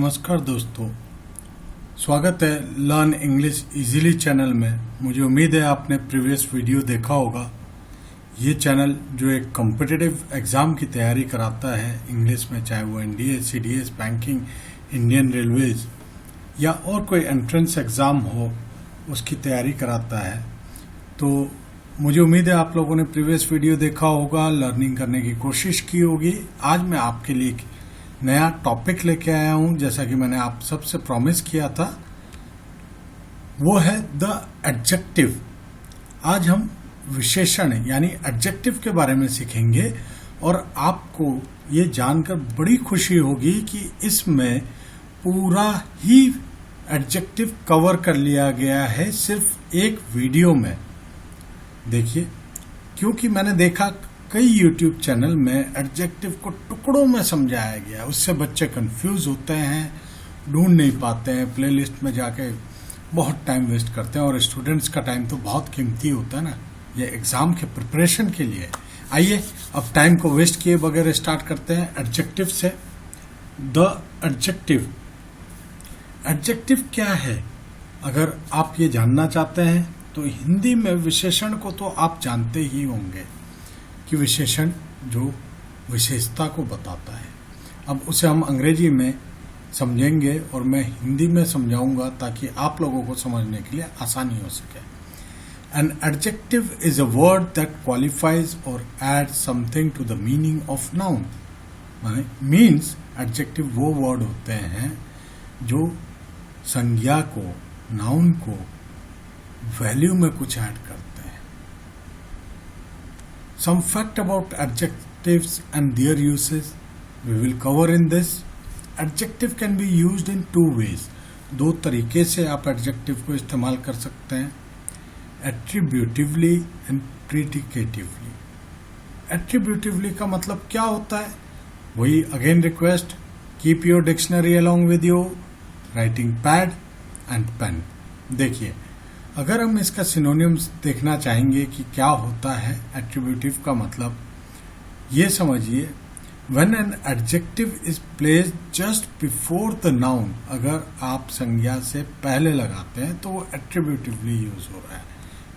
नमस्कार दोस्तों, स्वागत है लर्न इंग्लिश इजीली चैनल में। मुझे उम्मीद है आपने प्रीवियस वीडियो देखा होगा। ये चैनल जो एक कॉम्पिटिटिव एग्ज़ाम की तैयारी कराता है इंग्लिश में, चाहे वो NDA, CDS, banking, Indian railways या और कोई एंट्रेंस एग्ज़ाम हो, उसकी तैयारी कराता है। तो मुझे उम्मीद है आप लोगों ने प्रीवियस वीडियो देखा होगा, लर्निंग करने की कोशिश की होगी। आज मैं आपके लिए नया टॉपिक लेके आया हूं, जैसा कि मैंने आप सबसे प्रॉमिस किया था, वो है द एडजेक्टिव। आज हम विशेषण यानी एडजेक्टिव के बारे में सीखेंगे और आपको ये जानकर बड़ी खुशी होगी कि इसमें पूरा ही एडजेक्टिव कवर कर लिया गया है सिर्फ एक वीडियो में। देखिए, क्योंकि मैंने देखा कई YouTube चैनल में एडजेक्टिव को टुकड़ों में समझाया गया, उससे बच्चे कंफ्यूज होते हैं, ढूंढ नहीं पाते हैं, प्लेलिस्ट में जाके बहुत टाइम वेस्ट करते हैं। और स्टूडेंट्स का टाइम तो बहुत कीमती होता है ना, ये एग्जाम के प्रिपरेशन के लिए। आइए अब टाइम को वेस्ट किए बगैर स्टार्ट करते हैं एडजेक्टिव से। द एडजेक्टिव, एडजेक्टिव क्या है अगर आप ये जानना चाहते हैं तो हिंदी में विशेषण को तो आप जानते ही होंगे कि विशेषण जो विशेषता को बताता है। अब उसे हम अंग्रेजी में समझेंगे और मैं हिंदी में समझाऊंगा ताकि आप लोगों को समझने के लिए आसानी हो सके। An adjective is a word that qualifies or add something to the meaning of noun. Means adjective वो वर्ड होते हैं जो संज्ञा को, नाउन को वैल्यू में कुछ ऐड करते हैं। Some fact about adjectives and their uses we will cover in this. Adjective can be used in two ways. दो तरीके से आप adjective को इस्तेमाल कर सकते हैं, attributively and predicatively. Attributively का मतलब क्या होता है? वही again request, keep your dictionary along with you, writing pad and pen. देखिए, अगर हम इसका सिनोनिम्स देखना चाहेंगे कि क्या होता है एट्रीब्यूटिव का मतलब, ये समझिए, when an adjective is placed just before the noun, अगर आप संज्ञा से पहले लगाते हैं तो वो एट्रीब्यूटिवली यूज हो रहा है,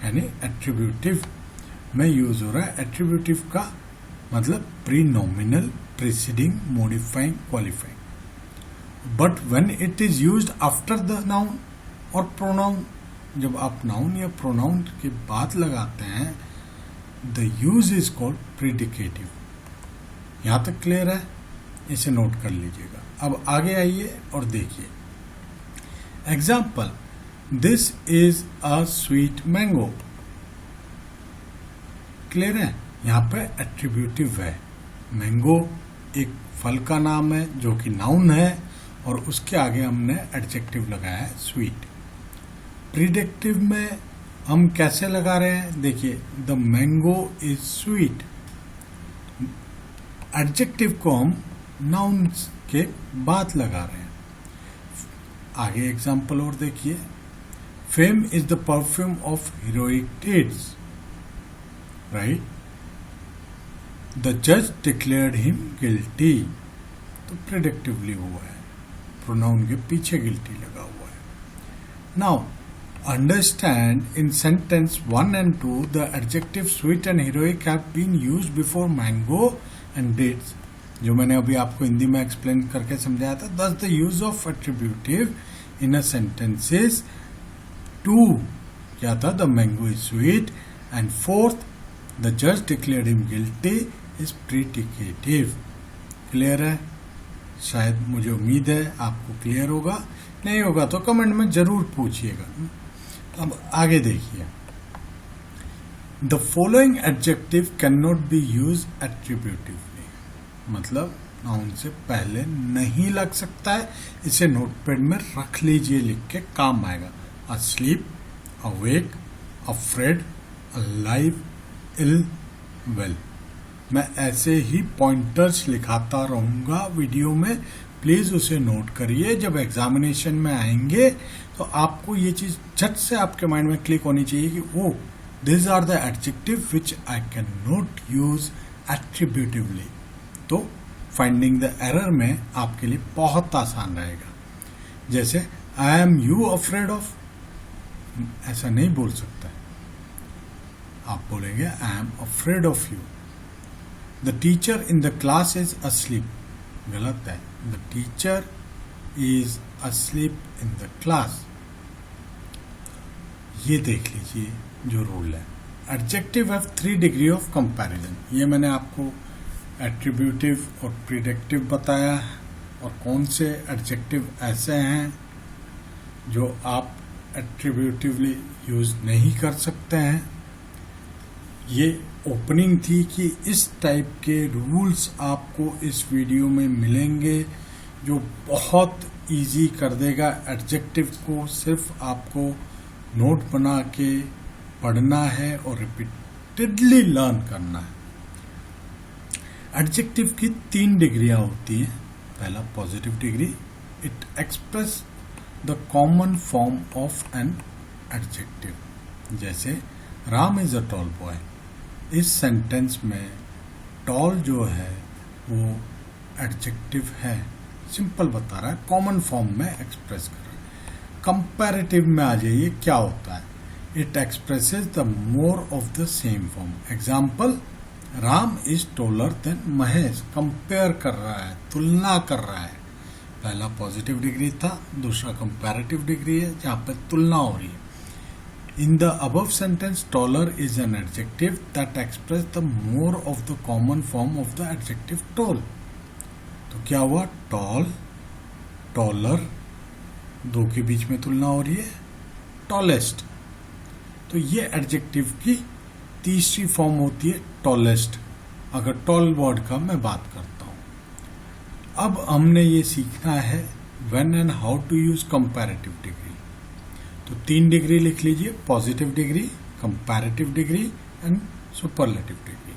यानी एट्रीब्यूटिव में यूज हो रहा है। एट्रीब्यूटिव का मतलब pre nominal, preceding, modifying, qualifying. But when it is used after the noun और प्रोनाउन, जब आप नाउन या प्रोनाउन के बाद लगाते हैं, द यूज इज कॉल्ड प्रीडिकेटिव। यहां तक क्लियर है? इसे नोट कर लीजिएगा। अब आगे आइए और देखिए example, this is a sweet mango. Clear है? यहां पे एट्रीब्यूटिव है। मैंगो एक फल का नाम है जो कि नाउन है और उसके आगे हमने एडजेक्टिव लगाया है स्वीट। प्रीडिक्टिव में हम कैसे लगा रहे हैं? देखिए, the mango is sweet. Adjective को हम नाउन के बाद लगा रहे हैं। आगे एग्जांपल और देखिए, fame is the perfume of heroic deeds, right? The जज डिक्लेयर्ड हिम गिल्टी, तो प्रीडिक्टिवली हुआ है, प्रोनाउन के पीछे गिल्टी लगा हुआ है। Now understand, in sentence 1 and 2 the adjective sweet and heroic have been used before mango and dates, जो मैंने अभी आपको हिंदी में एक्सप्लेन करके समझाया था। thus the use of attributive in a sentence is to, क्या था? the mango is sweet, and fourth the judge declared him guilty is predicative। Clear है? शायद, मुझे उम्मीद है आपको क्लियर होगा। नहीं होगा तो कमेंट में जरूर पूछिएगा। अब आगे देखिए, the following adjective can not be use attributively, मतलब नाउन से पहले नहीं लग सकता है। इसे नोटपैड में रख लीजिए, लिख के काम आएगा। अस्लीप, अवेक, अफ्रेड, अलाइव, इल, वेल। मैं ऐसे ही पॉइंटर्स लिखाता रहूंगा वीडियो में, प्लीज उसे नोट करिए। जब एग्जामिनेशन में आएंगे तो आपको ये चीज झट से आपके माइंड में क्लिक होनी चाहिए कि वो this are the adjective which I can not use attributively. तो फाइंडिंग द एरर में आपके लिए बहुत आसान रहेगा। जैसे I am you afraid of, ऐसा नहीं बोल सकता, आप बोलेंगे I am afraid of you. The teacher in the class is asleep, गलत है, the teacher is asleep in the class. ये देख लीजिए जो रूल है। Adjective have 3 degree of comparison, ये मैंने आपको एट्रीब्यूटिव और प्रिडिक्टिव बताया है, और कौन से एडजेक्टिव ऐसे हैं जो आप एट्रीब्यूटिवली यूज नहीं कर सकते हैं। ये ओपनिंग थी कि इस टाइप के रूल्स आपको इस वीडियो में मिलेंगे जो बहुत इजी कर देगा। एडजेक्टिव को सिर्फ आपको नोट बना के पढ़ना है और रिपीटेडली लर्न करना है। एडजेक्टिव की 3 डिग्रियां होती हैं। पहला positive degree, it express the common form of an adjective. जैसे Ram is a tall boy, इस सेंटेंस में टॉल जो है वो एडजेक्टिव है, सिंपल बता रहा है, कॉमन फॉर्म में एक्सप्रेस कर रहा है। कंपैरेटिव में आ जाइए, क्या होता है, it expresses the more of the same form. Example, Ram is taller than Mahesh, compare कर रहा है, तुलना कर रहा है। पहला पॉजिटिव डिग्री था, दूसरा कंपैरेटिव डिग्री है जहां पर तुलना हो रही है। In the above sentence taller is an adjective that express the more of the common form of the adjective tall. तो क्या हुआ, टॉल, टॉलर, दो के बीच में तुलना हो रही है, टॉलेस्ट। तो ये एडजेक्टिव की तीसरी फॉर्म होती है टॉलेस्ट, अगर टॉल वर्ड का मैं बात करता हूं। अब हमने ये सीखना है when and how to use comparative degree. तो 3 डिग्री लिख लीजिए, positive degree, comparative degree and superlative degree.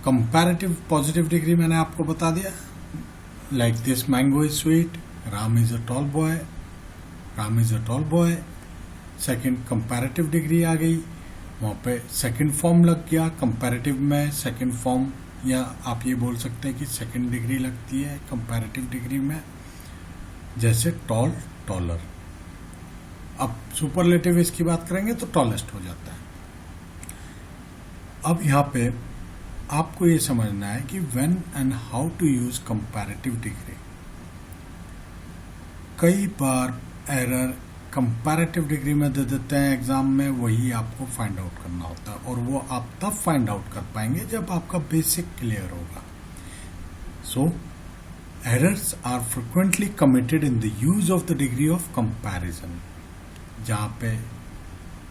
Comparative positive degree मैंने आपको बता दिया, like this mango is sweet, Ram is a tall boy, Ram is a tall boy. Second comparative degree आ गई, वहां पे सेकंड फॉर्म लग गया। कंपैरेटिव में सेकंड फॉर्म, या आप ये बोल सकते हैं कि सेकंड डिग्री लगती है कंपैरेटिव डिग्री में, जैसे टॉल, टॉलर। अब सुपरलेटिव इसकी बात करेंगे तो टॉलेस्ट हो जाता है। अब यहाँ पे आपको ये समझना है कि when and how to use comparative degree. कई बार एरर कंपैरेटिव डिग्री में दे देते हैं एग्जाम में, वही आपको फाइंड आउट करना होता है, और वो आप तब फाइंड आउट कर पाएंगे जब आपका बेसिक क्लियर होगा। So errors are frequently committed in the use of the degree of comparison. जहां पे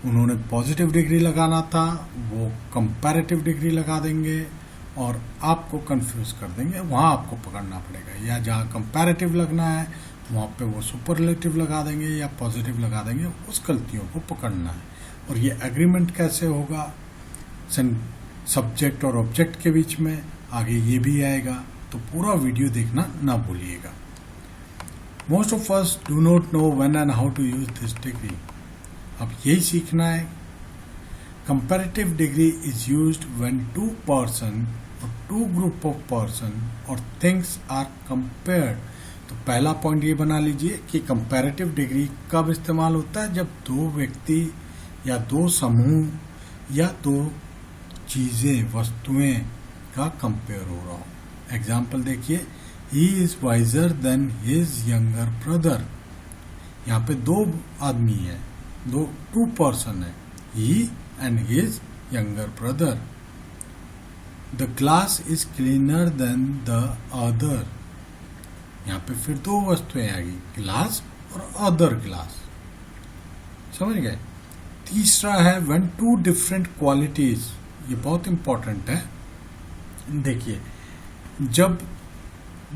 उन्होंने पॉजिटिव डिग्री लगाना था वो कंपैरेटिव डिग्री लगा देंगे और आपको कंफ्यूज कर देंगे, वहां आपको पकड़ना पड़ेगा। या जहां कंपैरेटिव लगना है वहां पे वो सुपरलेटिव लगा देंगे या पॉजिटिव लगा देंगे, उस गलतियों को पकड़ना है। और ये एग्रीमेंट कैसे होगा सब्जेक्ट और ऑब्जेक्ट के बीच में, आगे ये भी आएगा, तो पूरा वीडियो देखना ना भूलिएगा। Most of us do not know when and how to use this degree. अब यही सीखना है। Comparative degree is used when 2 person और 2 ग्रुप ऑफ पर्सन और थिंग्स आर कंपेयर्ड। तो पहला पॉइंट ये बना लीजिए कि कंपैरेटिव डिग्री कब इस्तेमाल होता है, जब 2 व्यक्ति या 2 समूह या 2 चीजें, वस्तुएं का कंपेयर हो रहा हो। एग्जाम्पल देखिए, he is wiser than his younger brother. यहाँ पे 2 आदमी है, 2 पर्सन है, he and his younger brother. The glass is cleaner than the other. यहाँ पे फिर 2 वस्तुएं आ गई, ग्लास और अदर ग्लास, समझ गए। तीसरा है व्हेन 2 डिफरेंट क्वालिटीज, ये बहुत इंपॉर्टेंट है। देखिए, जब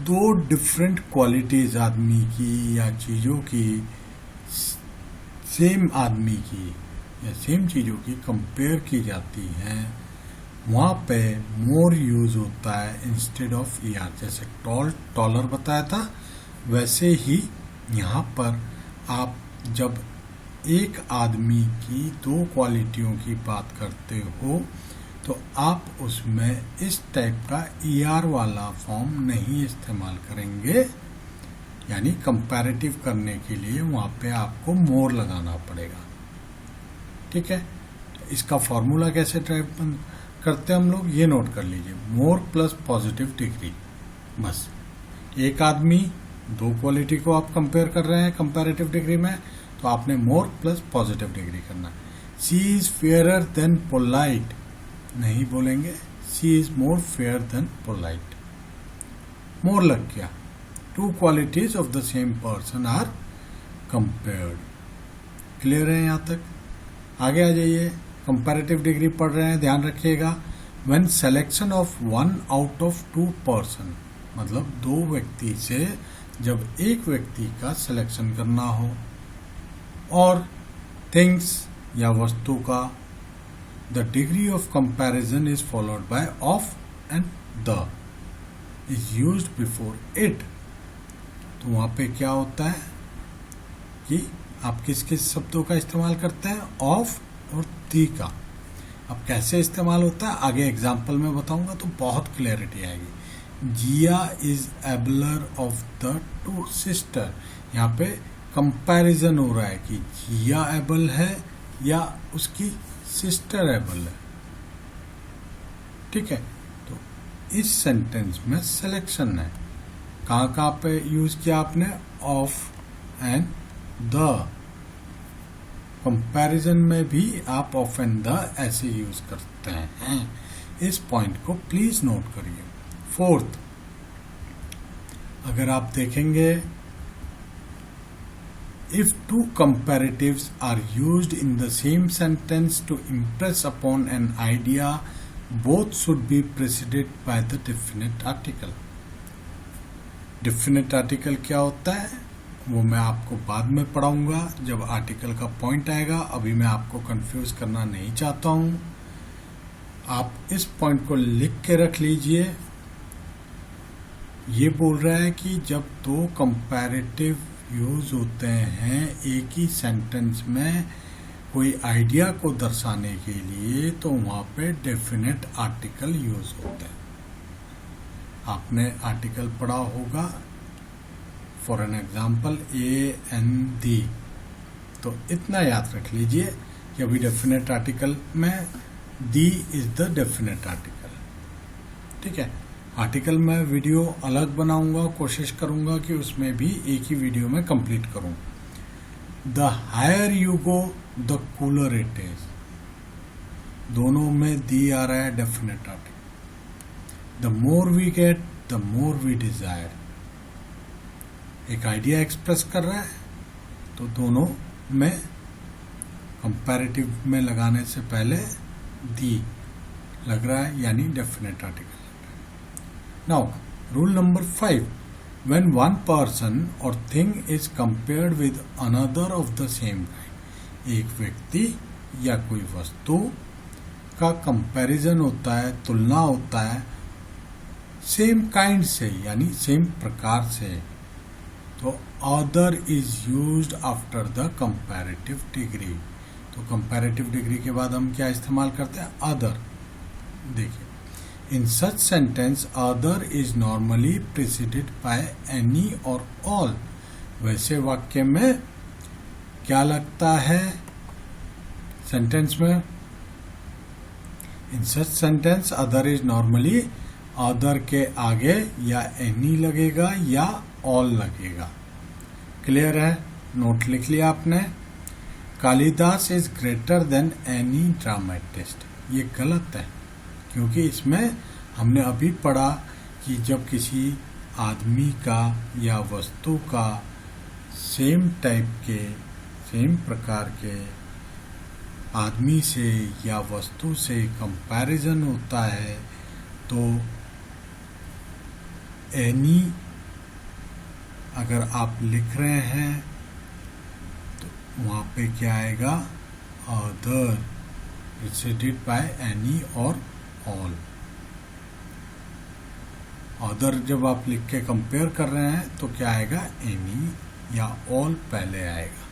2 डिफरेंट क्वालिटीज आदमी की या चीजों की, सेम आदमी की या सेम चीजों की कंपेयर की जाती हैं, वहां पे मोर यूज होता है इंस्टेड ऑफ ईआर। जैसे टॉल, टॉलर बताया था, वैसे ही यहाँ पर आप जब एक आदमी की 2 क्वालिटियों की बात करते हो तो आप उसमें इस टाइप का ईआर वाला फॉर्म नहीं इस्तेमाल करेंगे। यानी कंपैरेटिव करने के लिए वहां पे आपको मोर लगाना पड़ेगा। ठीक है, इसका फॉर्मूला कैसे ड्राइव करते हैं हम लोग, ये नोट कर लीजिए, मोर प्लस पॉजिटिव डिग्री। बस एक आदमी, दो क्वालिटी को आप कंपेयर कर रहे हैं कंपैरेटिव डिग्री में, तो आपने मोर प्लस पॉजिटिव डिग्री करना। She is fairer than polite नहीं बोलेंगे, she is more fair than polite. More लग गया। Two qualities of the same person are compared. Clear है यहां तक? आगे आ जाइए, कंपैरेटिव डिग्री पढ़ रहे हैं, ध्यान रखिएगा। When selection of one out of two person, मतलब दो व्यक्ति से जब एक व्यक्ति का सिलेक्शन करना हो, और थिंग्स या वस्तु का, the degree of comparison is followed by of and the is used before it. तो वहां पे क्या होता है कि आप किस किस शब्दों का इस्तेमाल करते हैं, ऑफ और दी का। अब कैसे इस्तेमाल होता है आगे एग्जाम्पल में बताऊंगा तो बहुत क्लैरिटी आएगी। Jiya is abler of the two sister, यहाँ पे कंपैरिजन हो रहा है कि जिया एबल है या उसकी सिस्टर एबल है। ठीक है, तो इस सेंटेंस में सिलेक्शन है, कहाँ पे यूज किया आपने, ऑफ एंड द। कंपैरिजन में भी आप ऑफ एंड द ऐसे यूज करते हैं। इस पॉइंट को प्लीज नोट करिए। फोर्थ, अगर आप देखेंगे, if two comparatives are used in the same sentence to impress upon an idea, both should be preceded by the definite article. Definite article क्या होता है वो मैं आपको बाद में पढ़ाऊंगा जब आर्टिकल का पॉइंट आएगा। अभी मैं आपको कंफ्यूज करना नहीं चाहता हूं। आप इस पॉइंट को लिख के रख लीजिए। ये बोल रहा है कि जब दो कंपैरेटिव यूज होते हैं एक ही सेंटेंस में कोई आइडिया को दर्शाने के लिए, तो वहां पे डेफिनेट आर्टिकल यूज होते हैं। आपने आर्टिकल पढ़ा होगा, for an example A an the. तो इतना याद रख लीजिए कि अभी डेफिनेट आर्टिकल में दी इज द डेफिनेट आर्टिकल। ठीक है, आर्टिकल में वीडियो अलग बनाऊंगा, कोशिश करूंगा कि उसमें भी एक ही वीडियो में कंप्लीट करूं। The higher you go the cooler it is, दोनों में दी आ रहा है definite article. The more we get the more we desire, एक आइडिया एक्सप्रेस कर रहा है, तो दोनों में कंपैरेटिव में लगाने से पहले दी लग रहा है, यानी डेफिनेट आर्टिकल लग रहा है। Now rule number 5, when one person or thing is compared with another of the same kind, एक व्यक्ति या कोई वस्तु का कंपैरिजन होता है, तुलना होता है सेम काइंड से, यानी सेम प्रकार से, तो other is used after the comparative degree. तो कंपैरेटिव डिग्री के बाद हम क्या इस्तेमाल करते हैं, अदर। देखिए, in such sentence other is normally preceded by any or all. वैसे वाक्य में क्या लगता है सेंटेंस में, in such sentence other is normally, other के आगे या एनी लगेगा या ऑल लगेगा। क्लियर है? नोट लिख लिया आपने। Kalidas is greater than any dramatist, ये गलत है, क्योंकि इसमें हमने अभी पढ़ा कि जब किसी आदमी का या वस्तु का सेम टाइप के, सेम प्रकार के आदमी से या वस्तु से कंपैरिजन होता है, तो एनी अगर आप लिख रहे हैं तो वहां पे क्या आएगा, other preceded by any or all. Other जब आप लिख के कंपेयर कर रहे हैं तो क्या आएगा, एनी या ऑल पहले आएगा।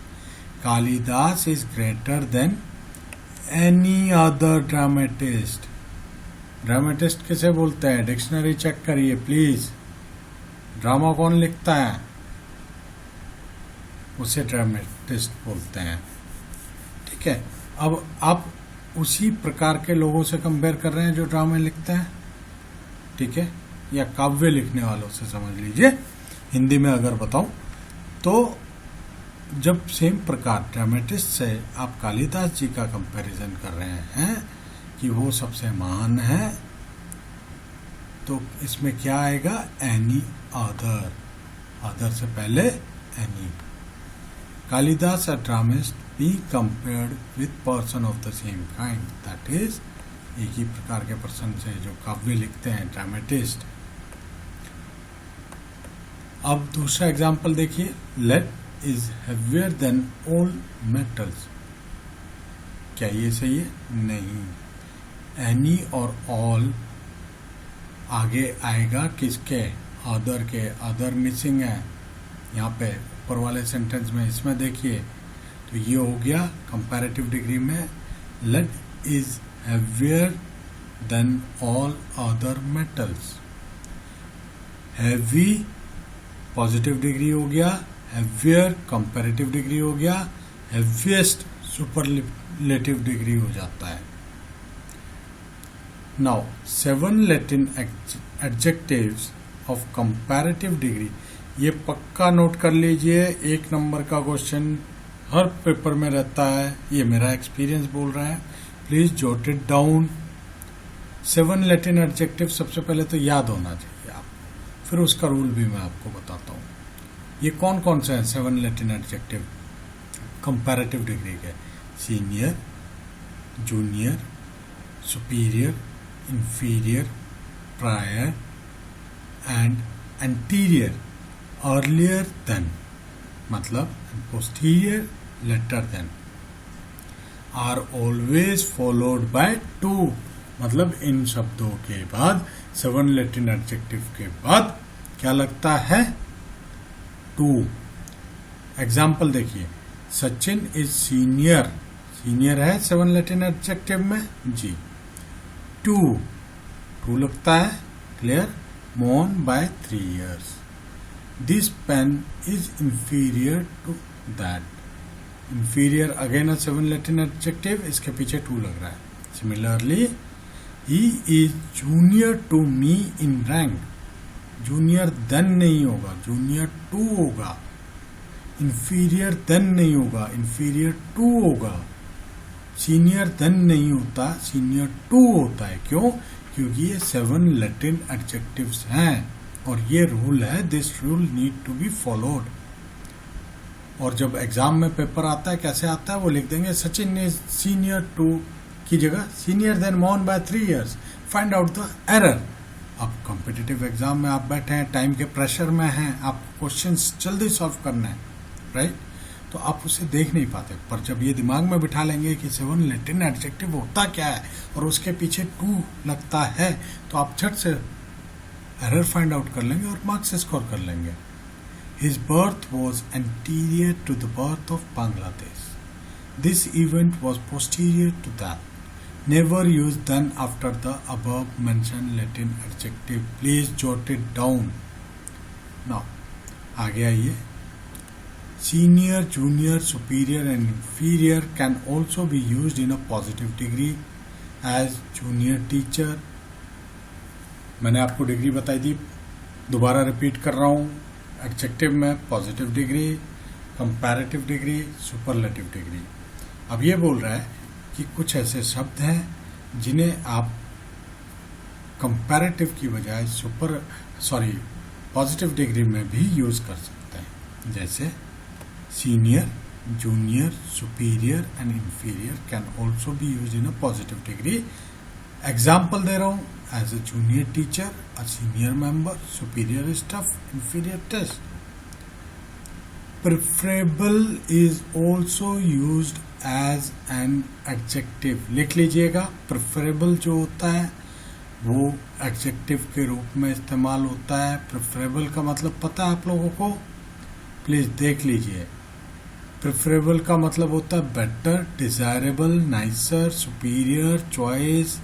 Kalidas is greater than any other dramatist. Dramatist किसे बोलते हैं, डिक्शनरी चेक करिए प्लीज। ड्रामा कौन लिखता है, उसे ड्रामेटिस्ट बोलते हैं। ठीक है, अब आप उसी प्रकार के लोगों से कंपेयर कर रहे हैं जो ड्रामे लिखते हैं, ठीक है, या काव्य लिखने वालों से समझ लीजिए। हिंदी में अगर बताऊं तो जब सेम प्रकार ड्रामेटिस्ट से आप कालिदास जी का कंपैरिजन कर रहे हैं कि वो सबसे महान है, तो इसमें क्या आएगा? एनी अदर, अदर से पहले any. Kalidas a ड्रामिस्ट be compared with person of the same kind, that is एक ही प्रकार के पर्सन से जो काव्य लिखते हैं, ड्रामेटिस्ट। अब दूसरा एग्जाम्पल देखिए, lead is heavier than all metals. क्या ये सही है? नहीं। एनी और ऑल आगे आएगा किसके? अदर के। अदर मिसिंग है यहाँ पे ऊपर वाले सेंटेंस में। इसमें देखिए तो ये हो गया कंपैरेटिव डिग्री में, lead is heavier than all other metals. Heavy positive degree हो गया, हेवियर कंपैरेटिव डिग्री हो गया, हेवीएस्ट सुपरलेटिव डिग्री हो जाता है। Now 7 Latin adjectives of comparative degree, ये पक्का नोट कर लीजिए, 1 नंबर का क्वेश्चन हर पेपर में रहता है, ये मेरा एक्सपीरियंस बोल रहा है, please jot it down. 7 Latin adjective सबसे पहले तो याद होना चाहिए आप, फिर उसका रूल भी मैं आपको बताता हूँ। ये कौन कौन से हैं 7 लैटिन एडजेक्टिव कंपैरेटिव डिग्री के? Senior, junior, superior, inferior, prior and anterior, earlier than मतलब posterior, later than, are always followed by to मतलब इन शब्दों के बाद 7 लैटिन एडजेक्टिव के बाद क्या लगता है? टू। एग्जाम्पल देखिए, सचिन इज सीनियर, सीनियर है 7 लैटिन एडजेक्टिव में जी। टू लगता है, clear, Mohan by 3 years। This pen is inferior to that, inferior again 7 Latin adjective, इसके पीछे टू लग रहा है। Similarly he is junior to me in rank, junior than नहीं होगा, जूनियर टू होगा, इंफीरियर देन नहीं होगा, इंफीरियर टू होगा, सीनियर देन नहीं होता, सीनियर टू होता है। क्यों? क्योंकि ये 7 लैटिन एडजेक्टिव्स हैं और ये रूल है, this rule need to be followed. और जब एग्जाम में पेपर आता है कैसे आता है, वो लिख देंगे सचिन इज सीनियर टू की जगह senior than Mohan by 3 years, find out the error. अब कॉम्पिटिटिव एग्जाम में आप बैठे हैं, टाइम के प्रेशर में हैं, आपको क्वेश्चंस जल्दी सॉल्व करना है, राइट? तो आप उसे देख नहीं पाते, पर जब ये दिमाग में बिठा लेंगे कि 7 लैटिन एडजेक्टिव होता क्या है और उसके पीछे टू लगता है, तो आप झट से एरर फाइंड आउट कर लेंगे और मार्क्स स्कोर कर लेंगे। His birth was anterior to the birth of Bangladesh, this event was posterior to that, never use than after the above mention Latin adjective, please jot it down. Now आगे आइए, senior, junior, superior and inferior can also be used in a positive degree as junior teacher। मैंने आपको degree बताई थी, दोबारा repeat कर रहा हूँ। एडजेक्टिव में positive degree, comparative degree, superlative degree. अब ये बोल रहा है कि कुछ ऐसे शब्द हैं जिन्हें आप कंपैरेटिव की बजाय पॉजिटिव डिग्री में भी यूज कर सकते हैं, जैसे senior, junior, superior and inferior can also be used in a positive degree। Example दे रहा हूं, एज a junior teacher, a senior member, superior staff, inferior test। preferable is also used as an adjective, लिख लीजिएगा। preferable जो होता है वो एडजेक्टिव के रूप में इस्तेमाल होता है। preferable का मतलब पता है आप लोगों को? प्लीज देख लीजिए। प्रेफरेबल का मतलब होता है better, desirable, nicer, superior, choice,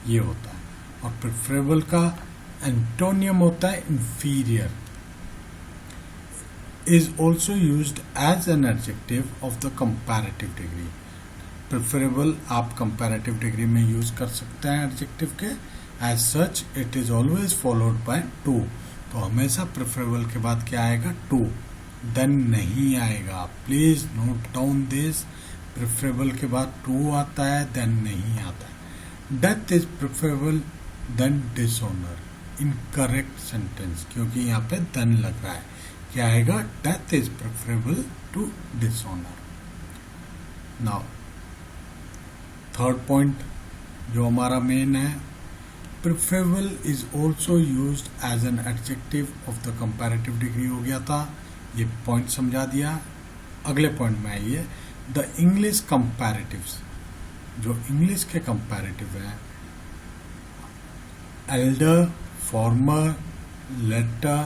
ये होता है। और प्रेफरेबल का एंटोनियम होता है inferior. is also used as an adjective of the comparative degree. Preferable आप comparative degree में use कर सकते हैं adjective के. As such, it is always followed by to. तो हमेशा preferable के बाद क्या आएगा? to. Then नहीं आएगा. Please note down this. Preferable के बाद to आता है, then नहीं आता है. Death is preferable than dishonor. Incorrect sentence, क्योंकि यहाँ पे then लग रहा है. क्या आएगा? Death is preferable to dishonor. Now, third point जो हमारा main है, preferable is also used as an adjective of the comparative degree हो गया था. ये point समझा दिया. अगले point में आइए. The English comparatives, जो English के comparative है, elder, former, latter,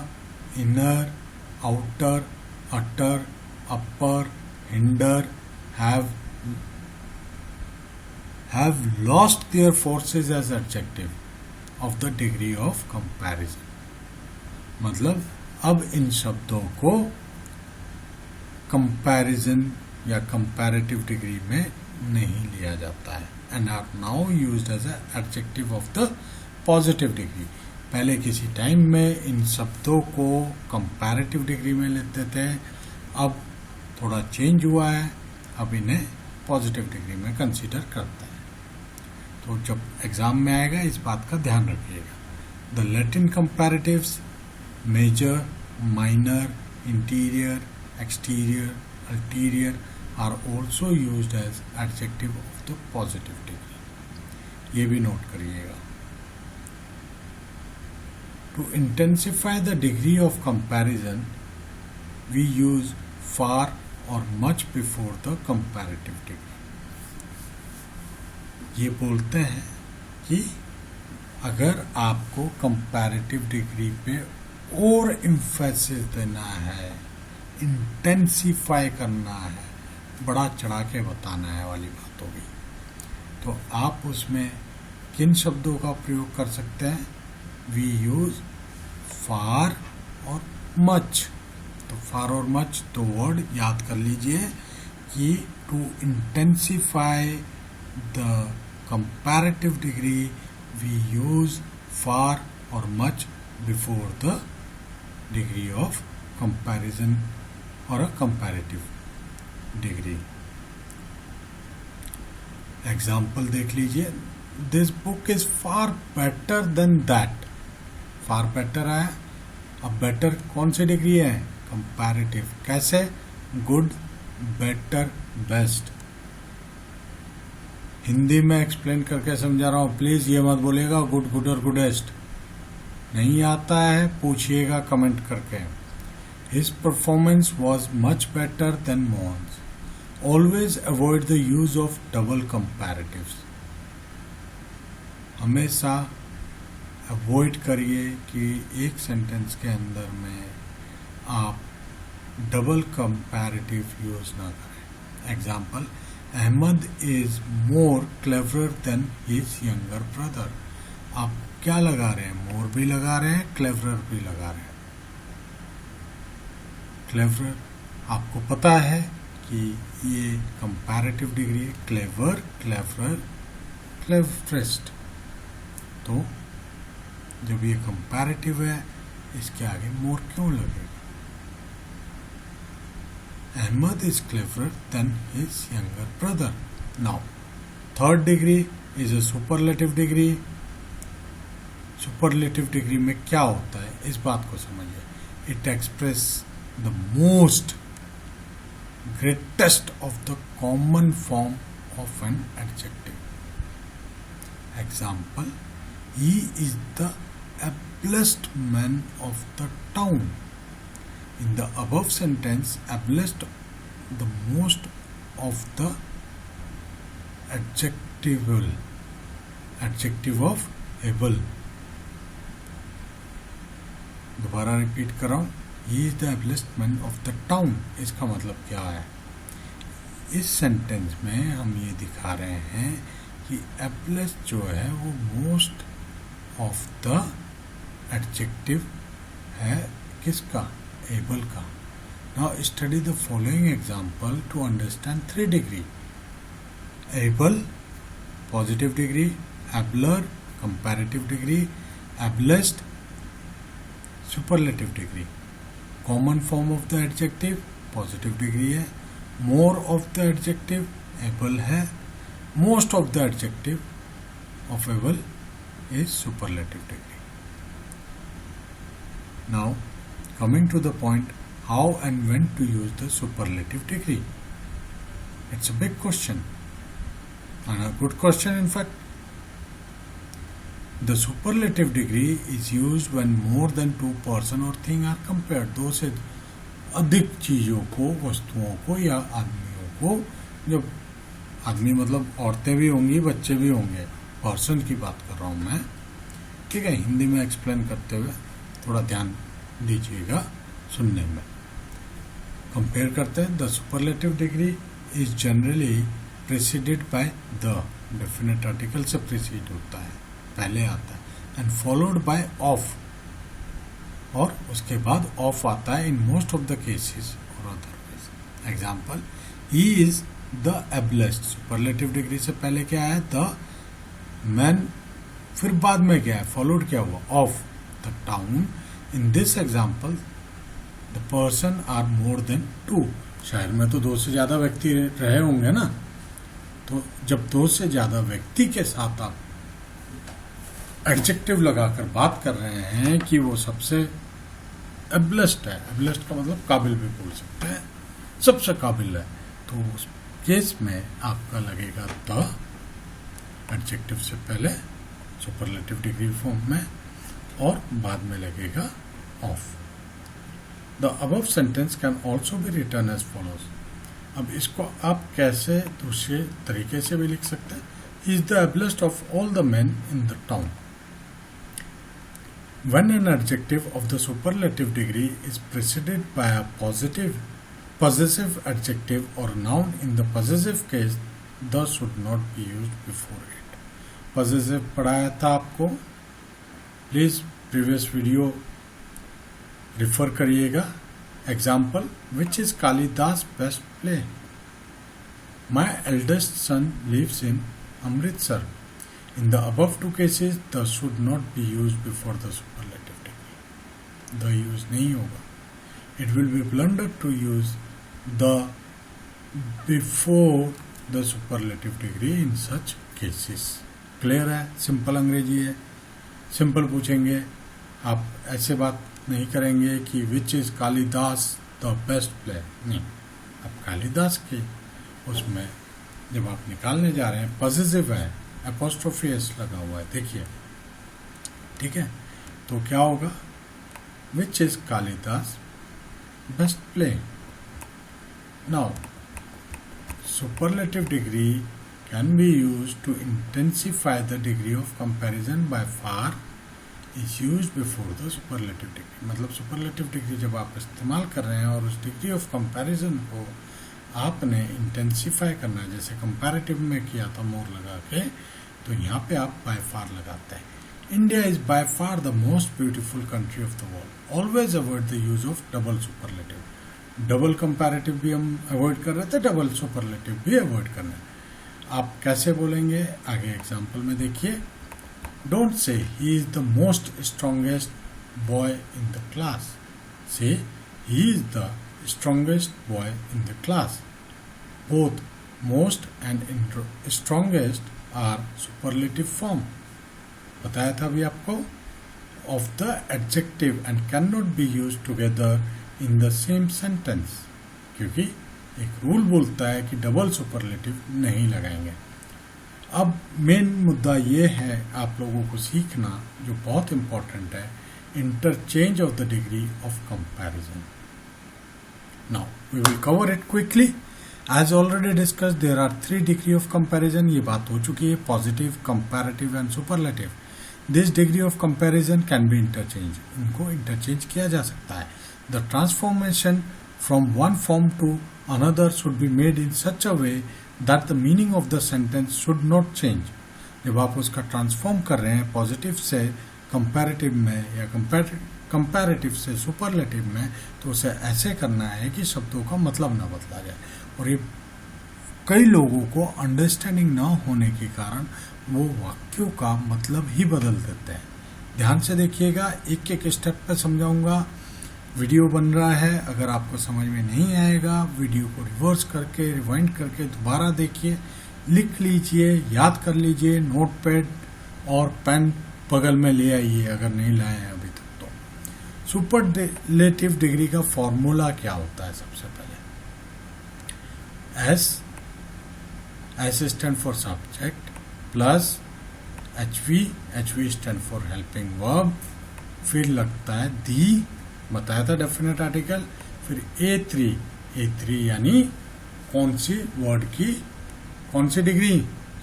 inner, outer, utter, upper, hinder, have lost their forces as adjective of the degree of comparison. मतलब अब इन शब्दों को comparison या comparative degree में नहीं लिया जाता है and are now used as an adjective of the positive degree. पहले किसी टाइम में इन शब्दों को कंपैरेटिव डिग्री में लेते थे, अब थोड़ा चेंज हुआ है, अब इन्हें पॉजिटिव डिग्री में कंसीडर करते हैं. तो जब एग्जाम में आएगा इस बात का ध्यान रखिएगा. The Latin comparatives major, minor, interior, exterior, ulterior are also used as adjective of the positive degree. ये भी नोट करिएगा. To intensify the degree of comparison, we use far or much before the comparative degree. ये बोलते हैं कि अगर आपको comparative degree पे और emphasis देना है, intensify करना है, बड़ा चढ़ा के बताना है वाली बात होगी, तो आप उसमें किन शब्दों का प्रयोग कर सकते हैं? We use far और much. तो far और much दो वर्ड याद कर लीजिए कि to intensify the comparative degree we use far or much before the degree of comparison or a comparative degree. Example देख लीजिए. This book is far better than that. Far better है. अब better कौन सी डिग्री है? Comparative. कैसे? Good, better, best. Hindi में explain करके समझा रहा हूँ, प्लीज ये मत बोलिएगा गुड, गुड और गुडेस्ट. नहीं आता है पूछिएगा कमेंट करके. His performance was much better than Mohan's. Always avoid the use of double comparatives. हमेशा अवॉइड करिए कि एक सेंटेंस के अंदर में आप डबल कंपैरेटिव यूज ना करें. Example, Ahmed is more clever than his younger brother. आप क्या लगा रहे हैं? मोर भी लगा रहे हैं, क्लेवर भी लगा रहे हैं. क्लेवर आपको पता है कि ये कंपैरेटिव डिग्री है. Clever, clever, cleverest. तो जब ये कंपैरेटिव है इसके आगे मोर क्यों लगेगा? Ahmed is clever than his younger brother. Now third degree is a superlative degree. Superlative degree में क्या होता है इस बात को समझिए. It express the most greatest of the common form of an adjective. Example, he is the ablest man of the town. In the above sentence, ablest the most of the adjective of able. दोबारा repeat कर रहा हूं. He is the ablest man of the town. इसका मतलब क्या है? इस sentence में हम ये दिखा रहे हैं कि ablest जो है वो मोस्ट ऑफ द एडजेक्टिव है किसका? एबल का. Now study the following example to understand 3 degree. Able, positive degree. Abler, comparative degree. Ablest, superlative degree. Common form of the adjective, positive degree है. More of the adjective, able है. Most of the adjective of able is superlative degree. Now, coming to the point, how and when to use the superlative degree. It's a big question and a good question in fact. The superlative degree is used when more than 2 person or thing are compared. 2 से अधिक चीजों को, वस्तुओं को या आदमियों को, जब आदमी मतलब औरतें भी होंगी, बच्चे भी होंगे, पर्सन की बात कर रहा हूं मैं, ठीक है. हिंदी में एक्सप्लेन करते हुए थोड़ा ध्यान दीजिएगा सुनने में. कंपेयर करते हैं. The superlative degree is generally preceded by the, definite article से प्रेसिड होता है, पहले आता है, एंड फॉलोड बाय ऑफ, और उसके बाद ऑफ आता है in most of the cases or otherwise. Example, he is the ablest. Superlative degree से पहले क्या है? द मैन, फिर बाद में क्या है? फॉलोड क्या हुआ? Of. The town. In this example the person are more than 2. शहर में तो 2 से ज्यादा व्यक्ति रहे होंगे ना, तो जब 2 से ज्यादा व्यक्ति के साथ आप एडजेक्टिव लगाकर बात कर रहे हैं कि वो सबसे एबलेस्ट है, एबलेस्ट का मतलब काबिल भी बोल सकते हैं, सबसे काबिल है, तो उस केस में आपका लगेगा द, एडजेक्टिव से पहले सुपरलेटिव डिग्री फॉर्म में, और बाद में लगेगा of. The above sentence can also be written as follows. अब इसको आप कैसे दूसरे तरीके से भी लिख सकते हैं. Is the ablest of all the men in the town. When an adjective of the superlative degree is preceded by a possessive adjective or noun, in the possessive case, the should not be used before it. Possessive पढ़ाया था आपको, please previous video refer करिएगा. Example, which is Kalidas best play. My eldest son lives in Amritsar. In the above 2 cases, the should not be used before the superlative degree. The use नहीं होगा. It will be blunder to use the before the superlative degree in such cases. Clear है? Simple अंग्रेजी है. Simple पूछेंगे, आप ऐसे बात नहीं करेंगे कि which is Kalidas the best play. नहीं, आप कालिदास के उसमें जब आप निकालने जा रहे हैं, पॉजिटिव है, एपोस्ट्रोफी एस लगा हुआ है, देखिए, ठीक है, तो क्या होगा? Which is Kalidas best play. Now superlative degree can be use to intensify the degree of comparison by far is use before the superlative degree. मतलब सुपरलेटिव डिग्री जब आप इस्तेमाल कर रहे हैं और उस डिग्री ऑफ कंपैरिजन को आपने इंटेंसिफाई करना है, जैसे कंपैरेटिव में किया था मोर लगा के, तो यहाँ पे आप बाय फार लगाते हैं. India is by far the most beautiful country of the world. Always avoid the use of double superlative. Double comparative भी हम अवॉइड कर रहे थे, डबल सुपरलेटिव भी अवॉइड करना है. आप कैसे बोलेंगे आगे एग्जाम्पल में देखिए. Don't say he is the most strongest boy in the class. Say he is the strongest boy in the class. Both most and strongest are superlative form. बताया था अभी आपको. Of the adjective and cannot be used together in the same sentence. क्योंकि एक rule बोलता है कि double superlative नहीं लगाएंगे. अब मेन मुद्दा ये है आप लोगों को सीखना, जो बहुत इंपॉर्टेंट है, interchange of the degree of comparison. Now we will cover it quickly. As already discussed, there are 3 degree of comparison. ये बात हो चुकी है. Positive, comparative and superlative. This degree of comparison can be interchanged. इनको interchange किया जा सकता है. The transformation from one form to another should be made in such a way that the meaning of the sentence should not change. जब आप उसका transform कर रहे हैं पॉजिटिव से कंपैरेटिव में या कंपैरेटिव से सुपरलेटिव में, तो उसे ऐसे करना है कि शब्दों का मतलब ना बदला जाए। और ये कई लोगों को अंडरस्टैंडिंग ना होने के कारण वो वाक्यों का मतलब ही बदल देते हैं। ध्यान से देखिएगा, एक एक स्टेप पे समझाऊंगा। वीडियो बन रहा है, अगर आपको समझ में नहीं आएगा वीडियो को रिवर्स करके रिवाइंड करके दोबारा देखिए, लिख लीजिए, याद कर लीजिए, नोटपैड और पेन बगल में ले आइए अगर नहीं लाए हैं अभी तक तो। सुपरलेटिव डिग्री का फॉर्मूला क्या होता है? सबसे पहले S stand for subject plus HV stand for helping verb, फिर लगता है दी, बताया था डेफिनेट आर्टिकल, फिर ए3 यानी कौन सी वर्ड की कौन सी डिग्री?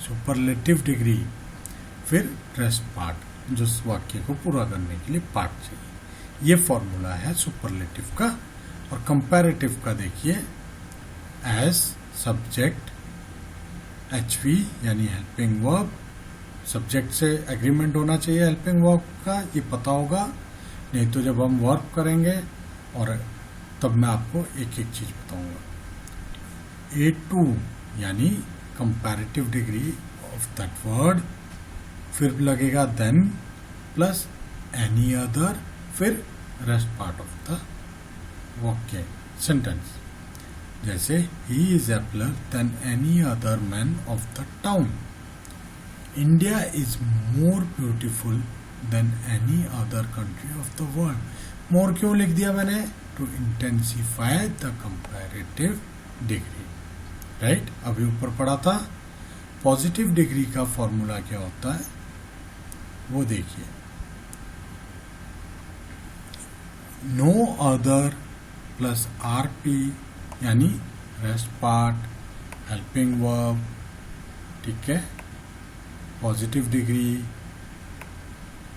सुपरलेटिव डिग्री, फिर रेस्ट पार्ट जो वाक्य को पूरा करने के लिए पार्ट चाहिए। ये फॉर्मूला है सुपरलेटिव का। और कंपैरेटिव का देखिए, एस सब्जेक्ट, एचवी यानी हेल्पिंग वर्ब, सब्जेक्ट से एग्रीमेंट होना चाहिए हेल्पिंग वर्ब का, ये पता होगा, नहीं तो जब हम वर्ब करेंगे और तब मैं आपको एक एक चीज बताऊंगा। A2 यानी comparative degree of that word, फिर लगेगा देन प्लस एनी अदर, फिर रेस्ट पार्ट ऑफ द वाक्य सेंटेंस। जैसे he is abler than any other man of the town, India is more beautiful than any other country of the world. More क्यों लिख दिया मैंने? To intensify the comparative degree, right. अभी ऊपर पढ़ा था। पॉजिटिव डिग्री का फॉर्मूला क्या होता है वो देखिए, नो अदर प्लस आरपी यानी रेस्ट पार्ट, हेल्पिंग वर्ब, ठीक है। पॉजिटिव डिग्री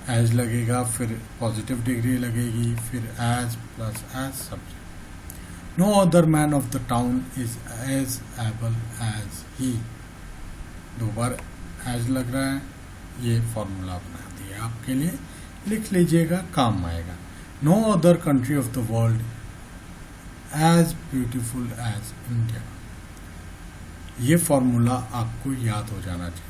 एज लगेगा, फिर पॉजिटिव डिग्री लगेगी, फिर as plus as subject. No other man of the town is as able as he, दो बार एज लग रहा है, ये फॉर्मूला बना दिया आपके लिए, लिख लीजिएगा, काम आएगा। No other country of the world as beautiful as India, ये फॉर्मूला आपको याद हो जाना चाहिए।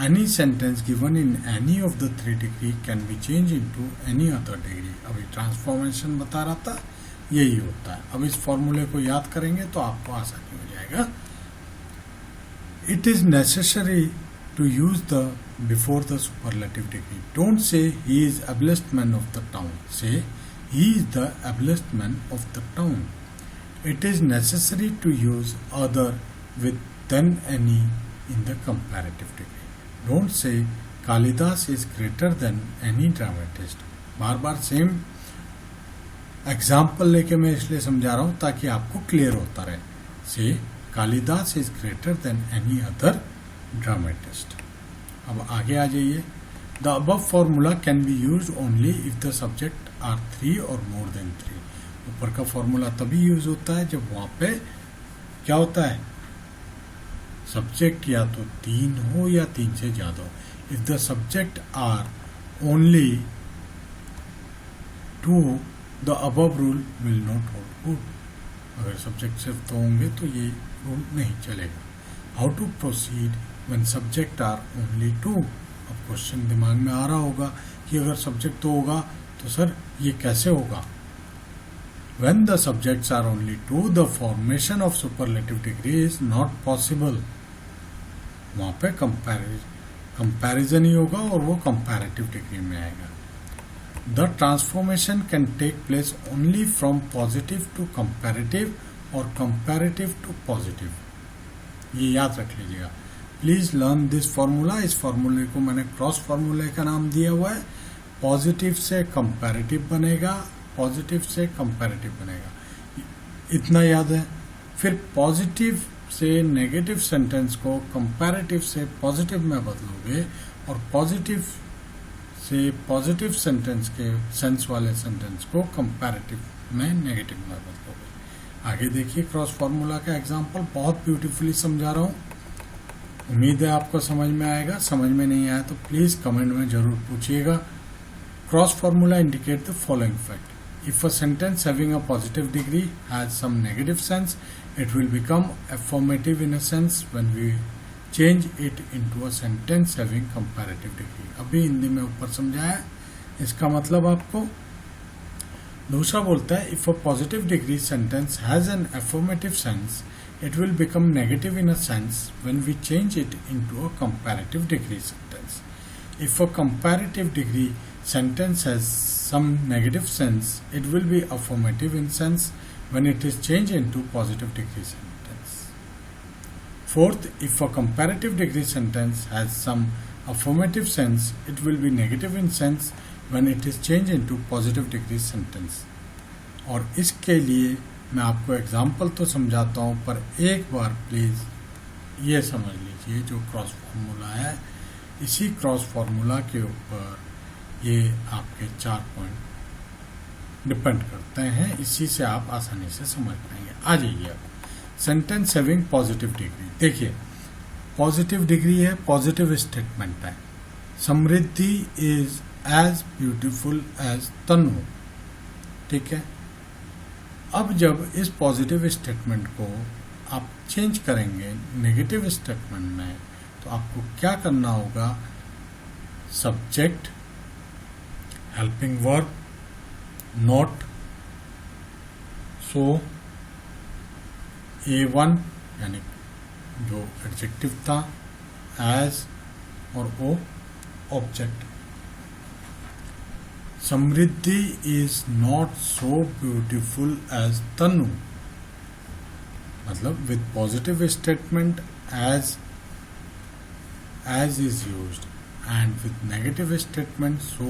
Any sentence given in any of the 3 degree can be change into any other degree. अभी ट्रांसफॉर्मेशन बता रहा था, यही होता है। अब इस फॉर्मूले को याद करेंगे तो आपको आसानी हो जाएगा। It is necessary to use the before the superlative degree. Don't say he is ablest man of the town. Say he is the ablest man of the town. It is necessary to use other with than any in the comparative degree. Don't say Kalidas is greater than any dramatist. Bar bar same example लेके मैं इसलिए समझा रहा हूँ ताकि आपको clear होता रहे। Say Kalidas is greater than any other dramatist. अब आगे आ जाइए। The above formula can be use only if the subject are 3 और मोर देन 3। ऊपर का फॉर्मूला तभी यूज होता है जब वहां पे क्या होता है, सब्जेक्ट या तो 3 हो या 3 से ज्यादा हो। If the subject are only 2 the above rule will not hold good. अगर सब्जेक्ट सिर्फ 2 होंगे तो ये रूल नहीं चलेगा। How to proceed when subject are only 2। अब क्वेश्चन दिमाग में आ रहा होगा कि अगर सब्जेक्ट 2 होगा तो सर ये कैसे होगा। when the subjects are only 2 the formation of superlative degree is not possible। वहां पे कंपैरिजन ही होगा और वो कंपैरेटिव डिग्री में आएगा। the transformation can take place only from positive to comparative और comparative to positive। ये याद रख लीजिएगा। Please learn this formula. इस फॉर्मूले को मैंने क्रॉस फॉर्मूले का नाम दिया हुआ है। पॉजिटिव से कंपैरेटिव बनेगा, पॉजिटिव से कंपैरेटिव बनेगा, इतना याद है। फिर पॉजिटिव से नेगेटिव सेंटेंस को कंपैरेटिव से पॉजिटिव में बदलोगे और पॉजिटिव से पॉजिटिव सेंटेंस के सेंस वाले सेंटेंस को कंपैरेटिव में नेगेटिव में बदलोगे। आगे देखिए क्रॉस फॉर्मूला का एग्जांपल, बहुत ब्यूटीफुली समझा रहा हूं। उम्मीद है आपको समझ में आएगा। समझ में नहीं आया तो प्लीज कमेंट में जरूर पूछिएगा। Cross formula indicate the following fact. If a sentence having a positive degree has some negative sense, it will become affirmative in a sense when we change it into a sentence having comparative degree. अभी हिंदी में ऊपर समझाया, इसका मतलब आपको दूसरा बोलता है if a positive degree sentence has an affirmative sense, it will become negative in a sense when we change it into a comparative degree sentence. If a comparative degree sentence has some negative sense, it will be affirmative in sense when it is changed into positive degree sentence. Fourth, if a comparative degree sentence has some affirmative sense, it will be negative in sense when it is changed into positive degree sentence. और इसके लिए मैं आपको example तो समझाता हूँ, पर एक बार प्लीज ये समझ लीजिए जो क्रॉस फार्मूला है, इसी क्रॉस फार्मूला के ऊपर ये आपके 4 पॉइंट डिपेंड करते हैं, इसी से आप आसानी से समझ पाएंगे. आ जाइए अब सेंटेंस हैविंग पॉजिटिव डिग्री. देखिए पॉजिटिव डिग्री है, पॉजिटिव स्टेटमेंट है. Samriddhi is as beautiful as तनु. ठीक है. अब जब इस पॉजिटिव स्टेटमेंट को आप चेंज करेंगे नेगेटिव स्टेटमेंट में, तो आपको क्या करना होगा? Subject, helping verb, not, so, A1 यानी जो एडजेक्टिव था, as or O object. Samriddhi is not so beautiful as Tanu, मतलब with positive statement as is used, and with negative statement so